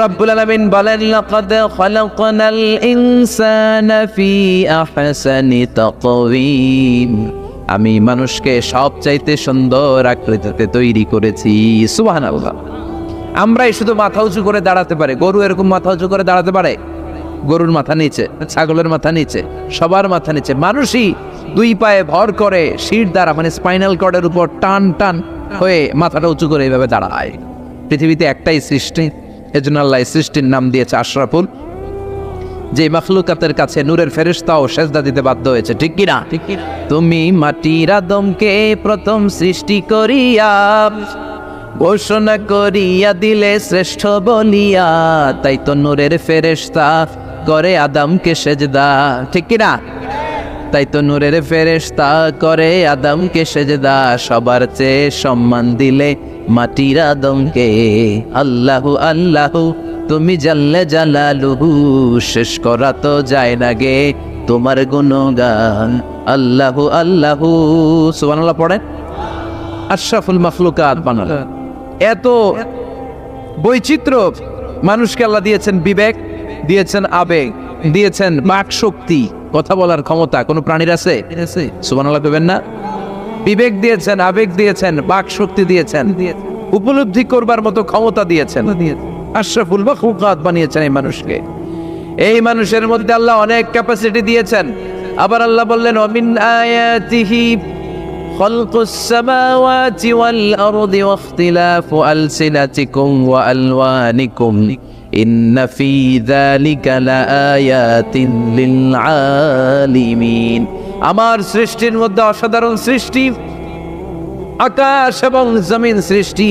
রব্বুল আলামিন বলেন, লাকাদ খালাকনাল ইনসানা ফি আহসানি তাকওয়িম, আমি মানুষকে সবচাইতে সুন্দর আকৃতিতে তৈরি করেছি। সুবহানাল্লাহ। আমরাই শুধু মাথা উঁচু করে দাঁড়াতে পারে, গরু এরকম মাথা উঁচু করে দাঁড়াতে পারে? গরুর মাথা নিচে, ছাগলের মাথা নিচে, সবার মাথা নিচে। মানুষই দুই পায়ে ভর করে শির দ্বারা, মানে স্পাইনাল কর্ডের উপর টান টান হয়ে মাথাটা উঁচু করে এইভাবে দাঁড়ায়। পৃথিবীতে একটাই সৃষ্টি, এজন্য আল্লাহ সৃষ্টির নাম দিয়েছে আশরাফুল, যে মাখলুকাতের কাছে নূরের ফেরেশতাও সেজদা দিতে বাধ্য হয়েছে। ঠিক কিনা? তুমি মাটির আদমকে প্রথম সৃষ্টি করিয়া ঘোষণা করিয়া দিলে শ্রেষ্ঠ বলিয়া, তাই তো নূরের ফেরেশতা করে আদমকে সেজদা। ঠিক কিনা? তাই তো নূরের ফেরেশতা করে আদমকে সেজদা, সবার চেয়ে সম্মান দিলে মাটির আদমকে। আল্লাহু আল্লাহু তুমি জাল্লে জালালুহু, শেষ করা তো যায় না গে তোমার গুণগান। আল্লাহু আল্লাহু, সুবহানাল্লাহ পড়েন। আশরাফুল মাখলুকাত বানালেন। এত বৈচিত্র্য মানুষকে আল্লাহ দিয়েছেন, বিবেক দিয়েছেন, আবেগ দিয়েছেন, বাক শক্তি, কথা বলার ক্ষমতা। কোন প্রাণীর আছে? সুবহানাল্লাহ কইবেন না? বিবেক দিয়েছেন, আবেগ দিয়েছেন, বাক শক্তি দিয়েছেন, উপলব্ধি করবার মতো ক্ষমতা দিয়েছেন। আশরাফুল মাখলুকাত বানিয়েছেন এই মানুষকে। এই মানুষের মধ্যে আল্লাহ অনেক ক্যাপাসিটি দিয়েছেন। আবার আল্লাহ বললেন, ওমিন আয়াতিহি খালকুস সামাওয়াতি ওয়াল আরদি ওয়াখতিলাফু আলসিনাতিকুম ওয়া আলওয়ানিকুম ইন্না ফি যালিকা লাআয়াতিন লিল আলিমিন। আমার সৃষ্টির মধ্যে অসাধারণ সৃষ্টি, আকাশ এবং জমিন সৃষ্টি,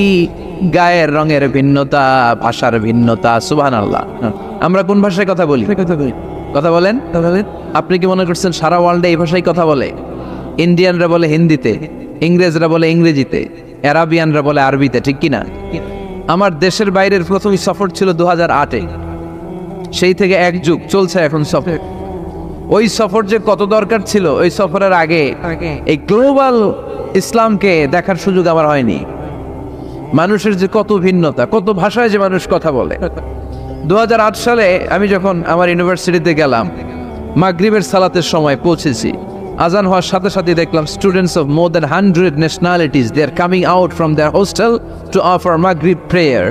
গায়ের রঙের ভিন্নতা, ভাষার ভিন্নতা। সুবহানাল্লাহ। আমরা কোন ভাষায় কথা বলি? কথা বলেন? আপনি কি মনে করছেন সারা ওয়ার্ল্ডে এই ভাষায় কথা বলে? ইন্ডিয়ানরা বলে হিন্দিতে, ইংরেজরা বলে ইংরেজিতে, আরাবিয়ানরা বলে আরবিতে। ঠিক কিনা? আমার দেশের বাইরের প্রথম সফর ছিল 2008-এ। সেই থেকে এক যুগ চলছে এখন সফর। ওই সফর যে কত দরকার ছিল, ওই সফরের আগে এই গ্লোবাল ইসলামকে দেখার সুযোগ আমার হয়নি। মানুষের যে কত ভিন্নতা, কত ভাষায় যে মানুষ কথা বলে। 2008 সালে আমি যখন আমার ইউনিভার্সিটিতে গেলাম, মাগরিবের সালাতের সময় পৌঁছেছি। আজান হওয়ার সাথে সাথে দেখলাম students of more than 100 nationalities they are coming out from their hostel to offer Maghrib prayer.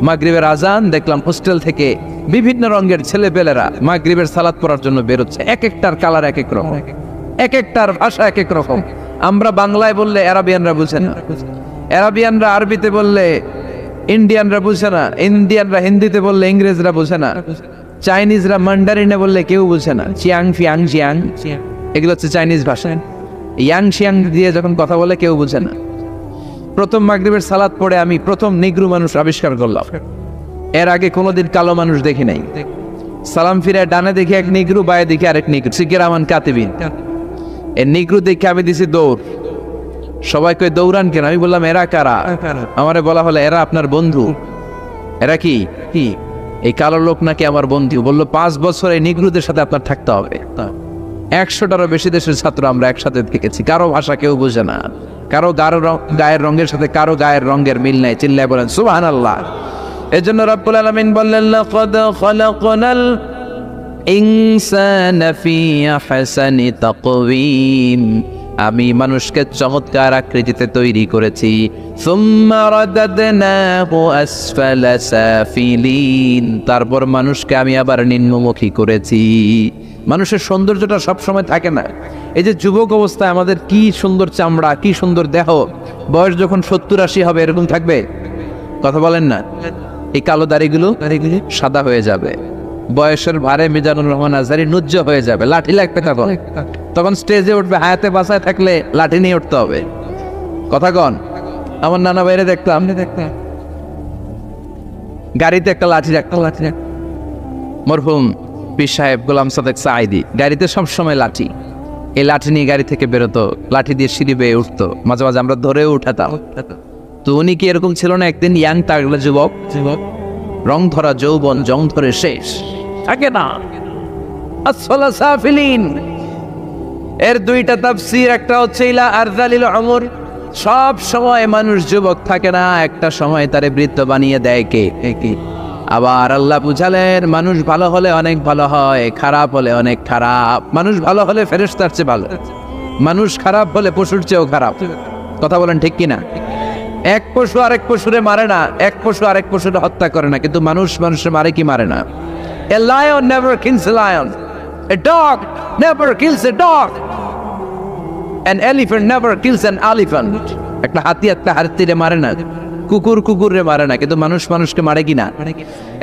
মাগরিবের আজান দেখলাম হোস্টেল থেকে বিভিন্ন রঙের ছেলেপেলেরা মাগরিবের সালাত পড়ার জন্য বেরোচ্ছে। এক একটার কালার এক এক রকম, এক একটার ভাষা এক এক রকম। আমরা বাংলায় বললে আরাবিয়ানরা বুঝে না, আরাবিয়ানরা আরবিতে বললে ইন্ডিয়ানরা বুঝে না, ইন্ডিয়ানরা হিন্দিতে বললে ইংরেজরা বুঝে না, চাইনিজরা মান্ডারিনে বললে কেউ বুঝে না। চিয়াং ফিয়াং জিয়াং, এগুলো হচ্ছে চাইনিজ ভাষা। ইয়াং শিয়াং দিয়ে যখন কথা বলে কেউ বুঝে না। প্রথম মাগরিবের সালাত পড়ে আমি প্রথম নিগ্রু মানুষ আবিষ্কার করলাম। এর আগে কোনোদিন কালো মানুষ দেখি নাই। সালাম ফিরে ডানে দেখি এক নিগ্রু, বায়ে দেখি আরেক নিগ্রু, সিকিরামান কাতিবিন। এই নিগ্রু দেখে আমি দিছি দৌড়। সবাই কই দৌড়ান কেন? আমি বললাম, এরা কারা? আমারে বলা হলো, এরা আপনার বন্ধু। এরা কি? এই কালো লোক নাকি আমার বন্ধু। বললো, 5 বছর এই নিগ্রুদের সাথে আপনার থাকতে হবে। 100টারও বেশি দেশের ছাত্র আমরা একসাথে থেকেছি। কারো ভাষা কেউ বুঝে না, কারো গায়ের রঙের সাথে কারো গায়ের রঙের মিল নাই। চিল্লায় বলেন সুবহানাল্লাহ। এজন্য রব্বুল আলামিন বললেন, লাকাদ খালাকনাল ইনসানা ফি আহসানি তাকওয়িম, আমি মানুষকে চমৎকার আকৃতিতে তৈরি করেছি। সুম্মা রাদাদনাহু আসফালা সাফিলিন, তারপর মানুষকে আমি আবার নিম্নমুখী করেছি। মানুষের সৌন্দর্যটা সব সময় থাকে না। এই যে যুবক অবস্থায় আমাদের কি সুন্দর চামড়া, কি সুন্দর দেহ, বয়স যখন 70-80 হবে এরকম থাকবে? কথা বলেন না। এই কালো দাড়িগুলো সাদা হয়ে যাবে, বয়সের ভারে মিজানুর রহমান আজহারি নুজ্জ হয়ে যাবে, লাঠি লাগবে তখন। তখন স্টেজে উঠবে, হায়াতে বাঁচায় থাকলে লাঠি নিয়ে উঠতে হবে। কথা কন। আমার নানা বাইরে দেখতাম গাড়িতে একটা লাঠি রাখতাম। মরহুম পীর সাহেব গোলাম সাদেক সাঈদী গাড়িতে সবসময় লাঠি, এই লাঠি নিয়ে গাড়ি থেকে বেরোতো, লাঠি দিয়ে সিঁড়ি বেয়ে উঠতো, মাঝে মাঝে আমরা ধরেও উঠাতাম। তো উনি কি এরকম ছিল না? একদিন ইয়াং তাগড়া যুবক রং ধরা যৌবন জং ধরে শেষ থাকে না। আসফালা সাফিলিন এর দুইটা তাফসীর, একটা হচ্ছে ইলা আরযালিল উমর, সব সময় মানুষ যুবক থাকে না, একটা সময় তারে বৃদ্ধ বানিয়ে দেয় কে? আবার আল্লাহ বুঝালেন মানুষ ভালো হলে অনেক ভালো হয়, খারাপ হলে অনেক খারাপ। মানুষ ভালো হলে ফেরেশতার চেয়ে ভালো, মানুষ খারাপ হলে পশুর চেয়েও খারাপ। কথা বলেন ঠিক কিনা? এক পশু আরেক পশুরে মারে না, এক পশু আরেক পশুরে হত্যা করে না, কিন্তু মানুষ মানুষে মারে কি মারে না? A lion never kills a lion, a dog never kills a dog, an elephant never kills an elephant. একটা হাতি একটা হাতিরে মারে না, কুকুর কুকুরে মারে না, কিন্তু মানুষ মানুষকে মারে কিনা?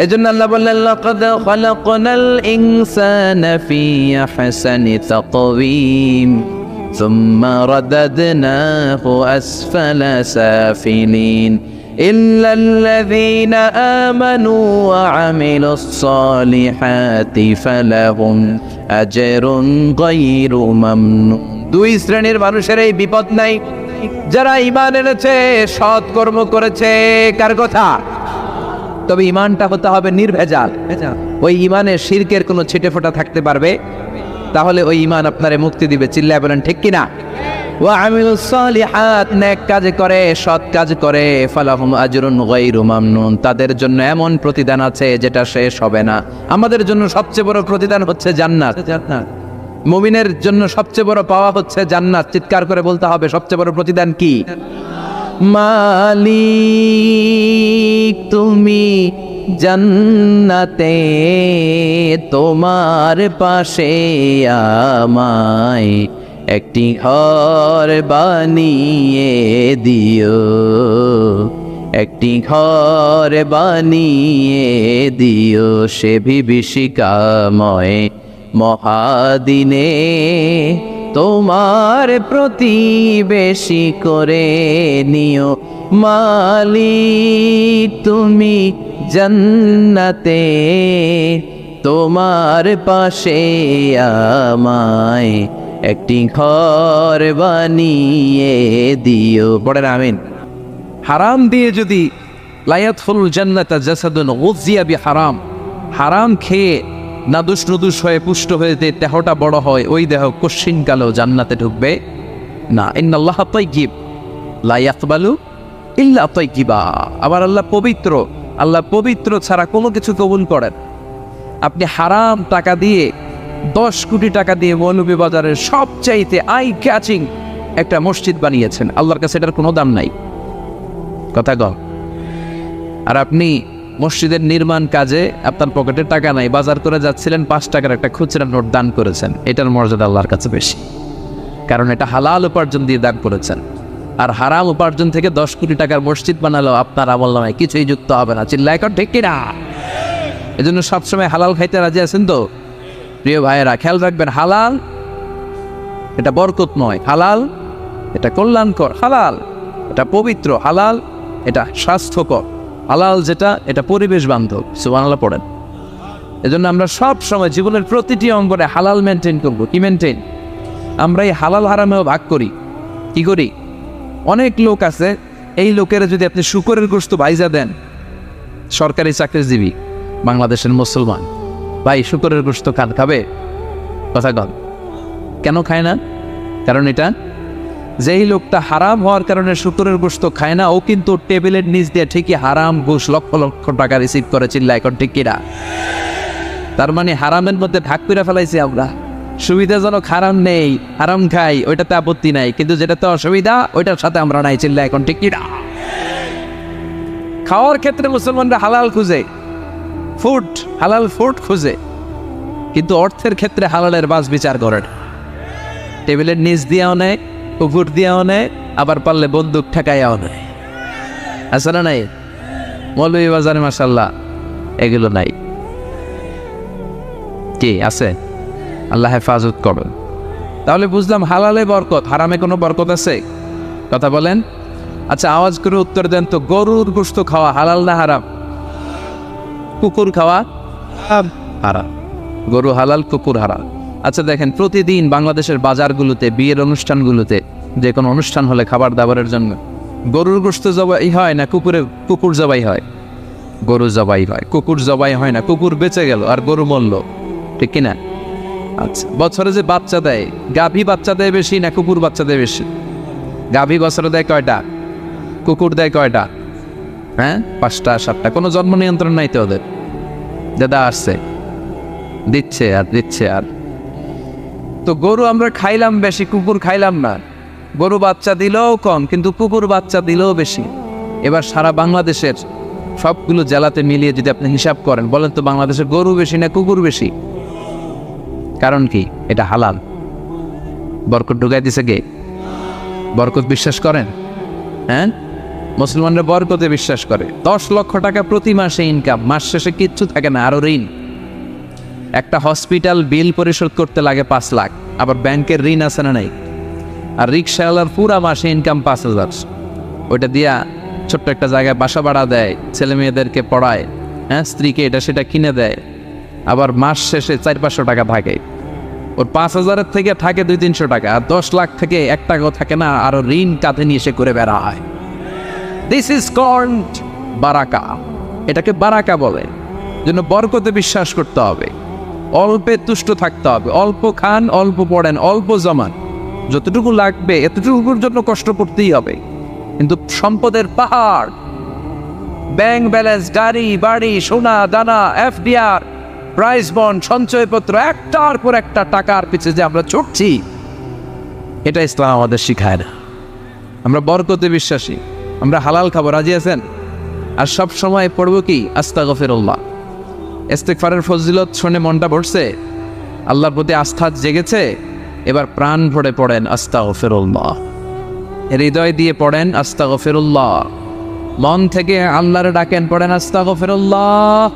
এজন্য আল্লাহ বললেন লাকাদ খালাকনাল ইনসানা ফি আহসানি তাকওয়িম সুম্মা রাদাদনাহু আসফালা সাফিলিন ইল্লাল্লাযীনা আমানু ওয়া আমিলুস সালিহাতি ফালাহুম আজরুন গায়রু মামনুন। দুই শ্রেণীর মানুষের এই বিপদ নাই, যারা ঈমান এনেছে, সৎ কর্ম করেছে। কার কথা? তবে ঈমানটা হতে হবে নির্ভেজাল। ওই ঈমানে শিরকের কোনো ছিটেফোঁটা থাকতে পারবে? তাহলে ওই ঈমান আপনারে মুক্তি দিবে। চিল্লায় বলেন ঠিক কিনা? ওয়া আমিলুস সালিহাত, নেক কাজ করে, সৎ কাজ করে, ফালাহুম আজরুন গায়রু মামনুন, তাদের জন্য এমন প্রতিদান আছে যেটা শেষ হবে না। আমাদের জন্য সবচেয়ে বড় প্রতিদান হচ্ছে জান্নাত। মুমিনের জন্য সবচেয়ে বড় পাওয়া হচ্ছে জান্নাত। চিৎকার করে বলতে হবে সবচেয়ে বড় প্রতিদান কি? মালিক তুমি জান্নাতে তোমার পাশে আমায় একটি ঘর বানিয়ে দিও, একটি ঘর বানিয়ে দিও সে বিভীষিকাময় মহাদিনে, তোমার প্রতিবেশী করে নিও। মালিক তুমি জান্নাতে তোমার পাশে আমায় একটি ঘর বানিয়ে দিও। পড়েন আমিন। হারাম দিয়ে যদি লায়াদখুল জান্নাতা জাসাদুন গুযিয়া বিহারাম, হারাম খেয়ে নাদুস নুদুস হয়ে পুষ্ট হয়ে যে দেহটা বড় হয়, ওই দেহ কশিন কালেও জান্নাতে ঢুকবে না। ইন্নাল্লাহ তাইয়্যিব লা ইয়াকবালু ইল্লা তাইয়্যিবা। আবার আল্লাহ পবিত্র, আল্লাহ পবিত্র ছাড়া কোনো কিছু কবুল করেন। আপনি হারাম টাকা দিয়ে 10 কোটি টাকা দিয়ে মৌলভীবাজারের সবচাইতে আই ক্যাচিং একটা মসজিদ বানিয়েছেন, আল্লাহর কাছে এটার কোনো দাম নাই। কথা কম। আর আপনি মসজিদের নির্মাণ কাজে আপনার পকেটে টাকা নাই, বাজার করে যাচ্ছিলেন, 5 টাকার একটা খুচরা নোট দান করেছেন, এটার মর্যাদা আল্লাহর কাছে বেশি, কারণ এটা হালাল উপার্জন দিয়ে দান করেছেন। আর হারাম উপার্জন থেকে 10 কোটি টাকার মসজিদ বানালো আপনার আমল নামায় কিছুই যুক্ত হবে না। চিল্লায় এখন ঠিক কিনা? এজন্য সবসময় হালাল খাইতে রাজি আছেন তো? প্রিয় ভাইয়েরা খেয়াল রাখবেন, হালাল এটা বরকতময়, হালাল এটা কল্যাণকর, হালাল এটা পবিত্র, হালাল এটা স্বাস্থ্যকর, হালাল যেটা এটা পরিবেশ বান্ধব। সুবহানাল্লাহ পড়েন। এজন্য আমরা সব সময় জীবনের প্রতিটি অঙ্গনে হালাল মেনটেন করব। কি মেনটেন? আমরা এই হালাল হারামেও ভাগ করি। কি করি? অনেক লোক আছে, এই লোকেরা যদি আপনি শুকরের গোশত ভাইজা দেন, সরকারি চাকরিজীবী বাংলাদেশের মুসলমান ভাই শুকরের গোশত খাবে? কথা কন। কেন খায় না? কারণ এটা যেই লোকটা হারাম হওয়ার কারণে শুকরের গোশত খায় না, ও কিন্তু টেবিলের নিচ দিয়ে ঠিকই হারাম ঘুষ লক্ষ লক্ষ টাকা রিসিভ করে। চিল্লা এখন ঠিক কিনা? তার মানে হারামের মধ্যে ভাগ করে ফেলাইছি আমরা। সুবিধাজনক হারাম নেই, হারাম খাই, ওইটাতে আপত্তি নাই, কিন্তু যেটাতে অসুবিধা ওইটার সাথে আমরা নাই। চিল্লা এখন ঠিক কিনা? খাওয়ার ক্ষেত্রে মুসলমানরা হালাল খুঁজে, ফুড হালাল ফুড খুঁজে, কিন্তু অর্থের ক্ষেত্রে হালালের বাস বিচার করে। টেবিলের নিচ দিয়েও নেয়, পুকুর দিয়েও নেয়, আবার পারলে বন্দুক ঠেকাইয়াও নেয়। আছে না নাই? মৌলভীবাজারে মাশাআল্লাহ এগুলো নাই। কি আছে? আল্লাহ হেফাজত করবেন। তাহলে বুঝলাম হালালে বরকত, হারামে কোনো বরকত আছে? কথা বলেন। আচ্ছা আওয়াজ করে উত্তর দেন তো, গরুর গোশত খাওয়া হালাল না হারাম? কুকুর খাওয়া হারাম। গরু হালাল, কুকুর হারাম। আচ্ছা দেখেন, প্রতিদিন বাংলাদেশের বাজারগুলোতে, বিয়ের অনুষ্ঠানগুলোতে, যে কোনো অনুষ্ঠান হলে খাবার দাবারের জন্য গরুর গোশত জবাই হয় না কুকুর জবাই হয়? গরু জবাই হয়, কুকুর জবাই হয় না, কুকুর বেঁচে গেল আর গরু মরল, ঠিক কিনা? আচ্ছা, বছরে যে বাচ্চা দেয়, গাভী বাচ্চা দেয় বেশি না কুকুর বাচ্চা দেয় বেশি? গাভী বছরে দেয় কয়টা? কুকুর দেয় কয়টা? হ্যাঁ, 5টা 7টা। কোনো জন্ম নিয়ন্ত্রণ নাই তো ওদের। দাদা আসছে, দিচ্ছে আর দিচ্ছে আর। তো গরু আমরা খাইলাম বেশি, কুকুর খাইলাম না। গরু বাচ্চা দিলেও কম, কিন্তু কুকুর বাচ্চা দিলেও বেশি। এবার সারা বাংলাদেশের সবগুলো জেলাতে মিলিয়ে যদি আপনি হিসাব করেন, বলেন তো বাংলাদেশে গরু বেশি না কুকুর বেশি? কারণ কি? এটা হালাল। বরকত ঢুকাই দিছে কে? বরকত বিশ্বাস করেন? হ্যাঁ, মুসলমানরা বরকতে বিশ্বাস করে। 10 লক্ষ টাকা প্রতি মাসে ইনকাম, মাস শেষে কিচ্ছু থাকে না, আরো ঋণ। একটা হসপিটাল বিল পরিশোধ করতে লাগে 5 লাখ, আবার ব্যাংকের ঋণ আছে না নাই? আর রিক্সাওয়ালার পুরা মাসে ইনকাম 5,000, ওইটা দিয়া ছোট্ট একটা জায়গায় বাসা ভাড়া দেয়, ছেলে মেয়েদেরকে পড়ায়, হ্যাঁ, স্ত্রীকে এটা সেটা কিনে দেয়, আবার মাস শেষে 400-500 টাকা থাকে। ওর 5,000-এর থেকে থাকে 200-300 টাকা, আর 10 লাখ থেকে 1 টাকাও থাকে না, আরো ঋণ কাঁধে নিয়ে সে করে বেড়া হয়। দিস ইজ কল্ড বারাকা। এটাকে বারাকা বলে। জন্য বরকতে বিশ্বাস করতে হবে, অল্পে তুষ্ট থাকতে হবে, অল্প খান, অল্প পড়েন, অল্প জমান, যতটুকু লাগবে এতটুকুর জন্য কষ্ট করতেই হবে। কিন্তু সম্পদের পাহাড়, ব্যাংক ব্যালেন্স, গাড়ি বাড়ি, সোনা দানা, এফডিআর, প্রাইজ বন্ড, সঞ্চয়পত্র, একটার পর একটা টাকার পিছে যে আমরা ছুটছি, এটা ইসলাম আমাদের শিখায় না। আমরা বরকতে বিশ্বাসী, আমরা হালাল খাবো, রাজি আছেন? আর সব সময় পড়বো কি? আস্তাগফিরুল্লাহ। ইস্তিগফারের ফজিলত শুনে মনটা ভরছে, আল্লাহর প্রতি আস্থা জেগেছে, এবার প্রাণ ভরে পড়েন আস্তাগফিরুল্লাহ, হৃদয় দিয়ে পড়েন আস্তাগফিরুল্লাহ, মন থেকে আল্লাহরে ডাকেন, পড়েন আস্তাগফিরুল্লাহ।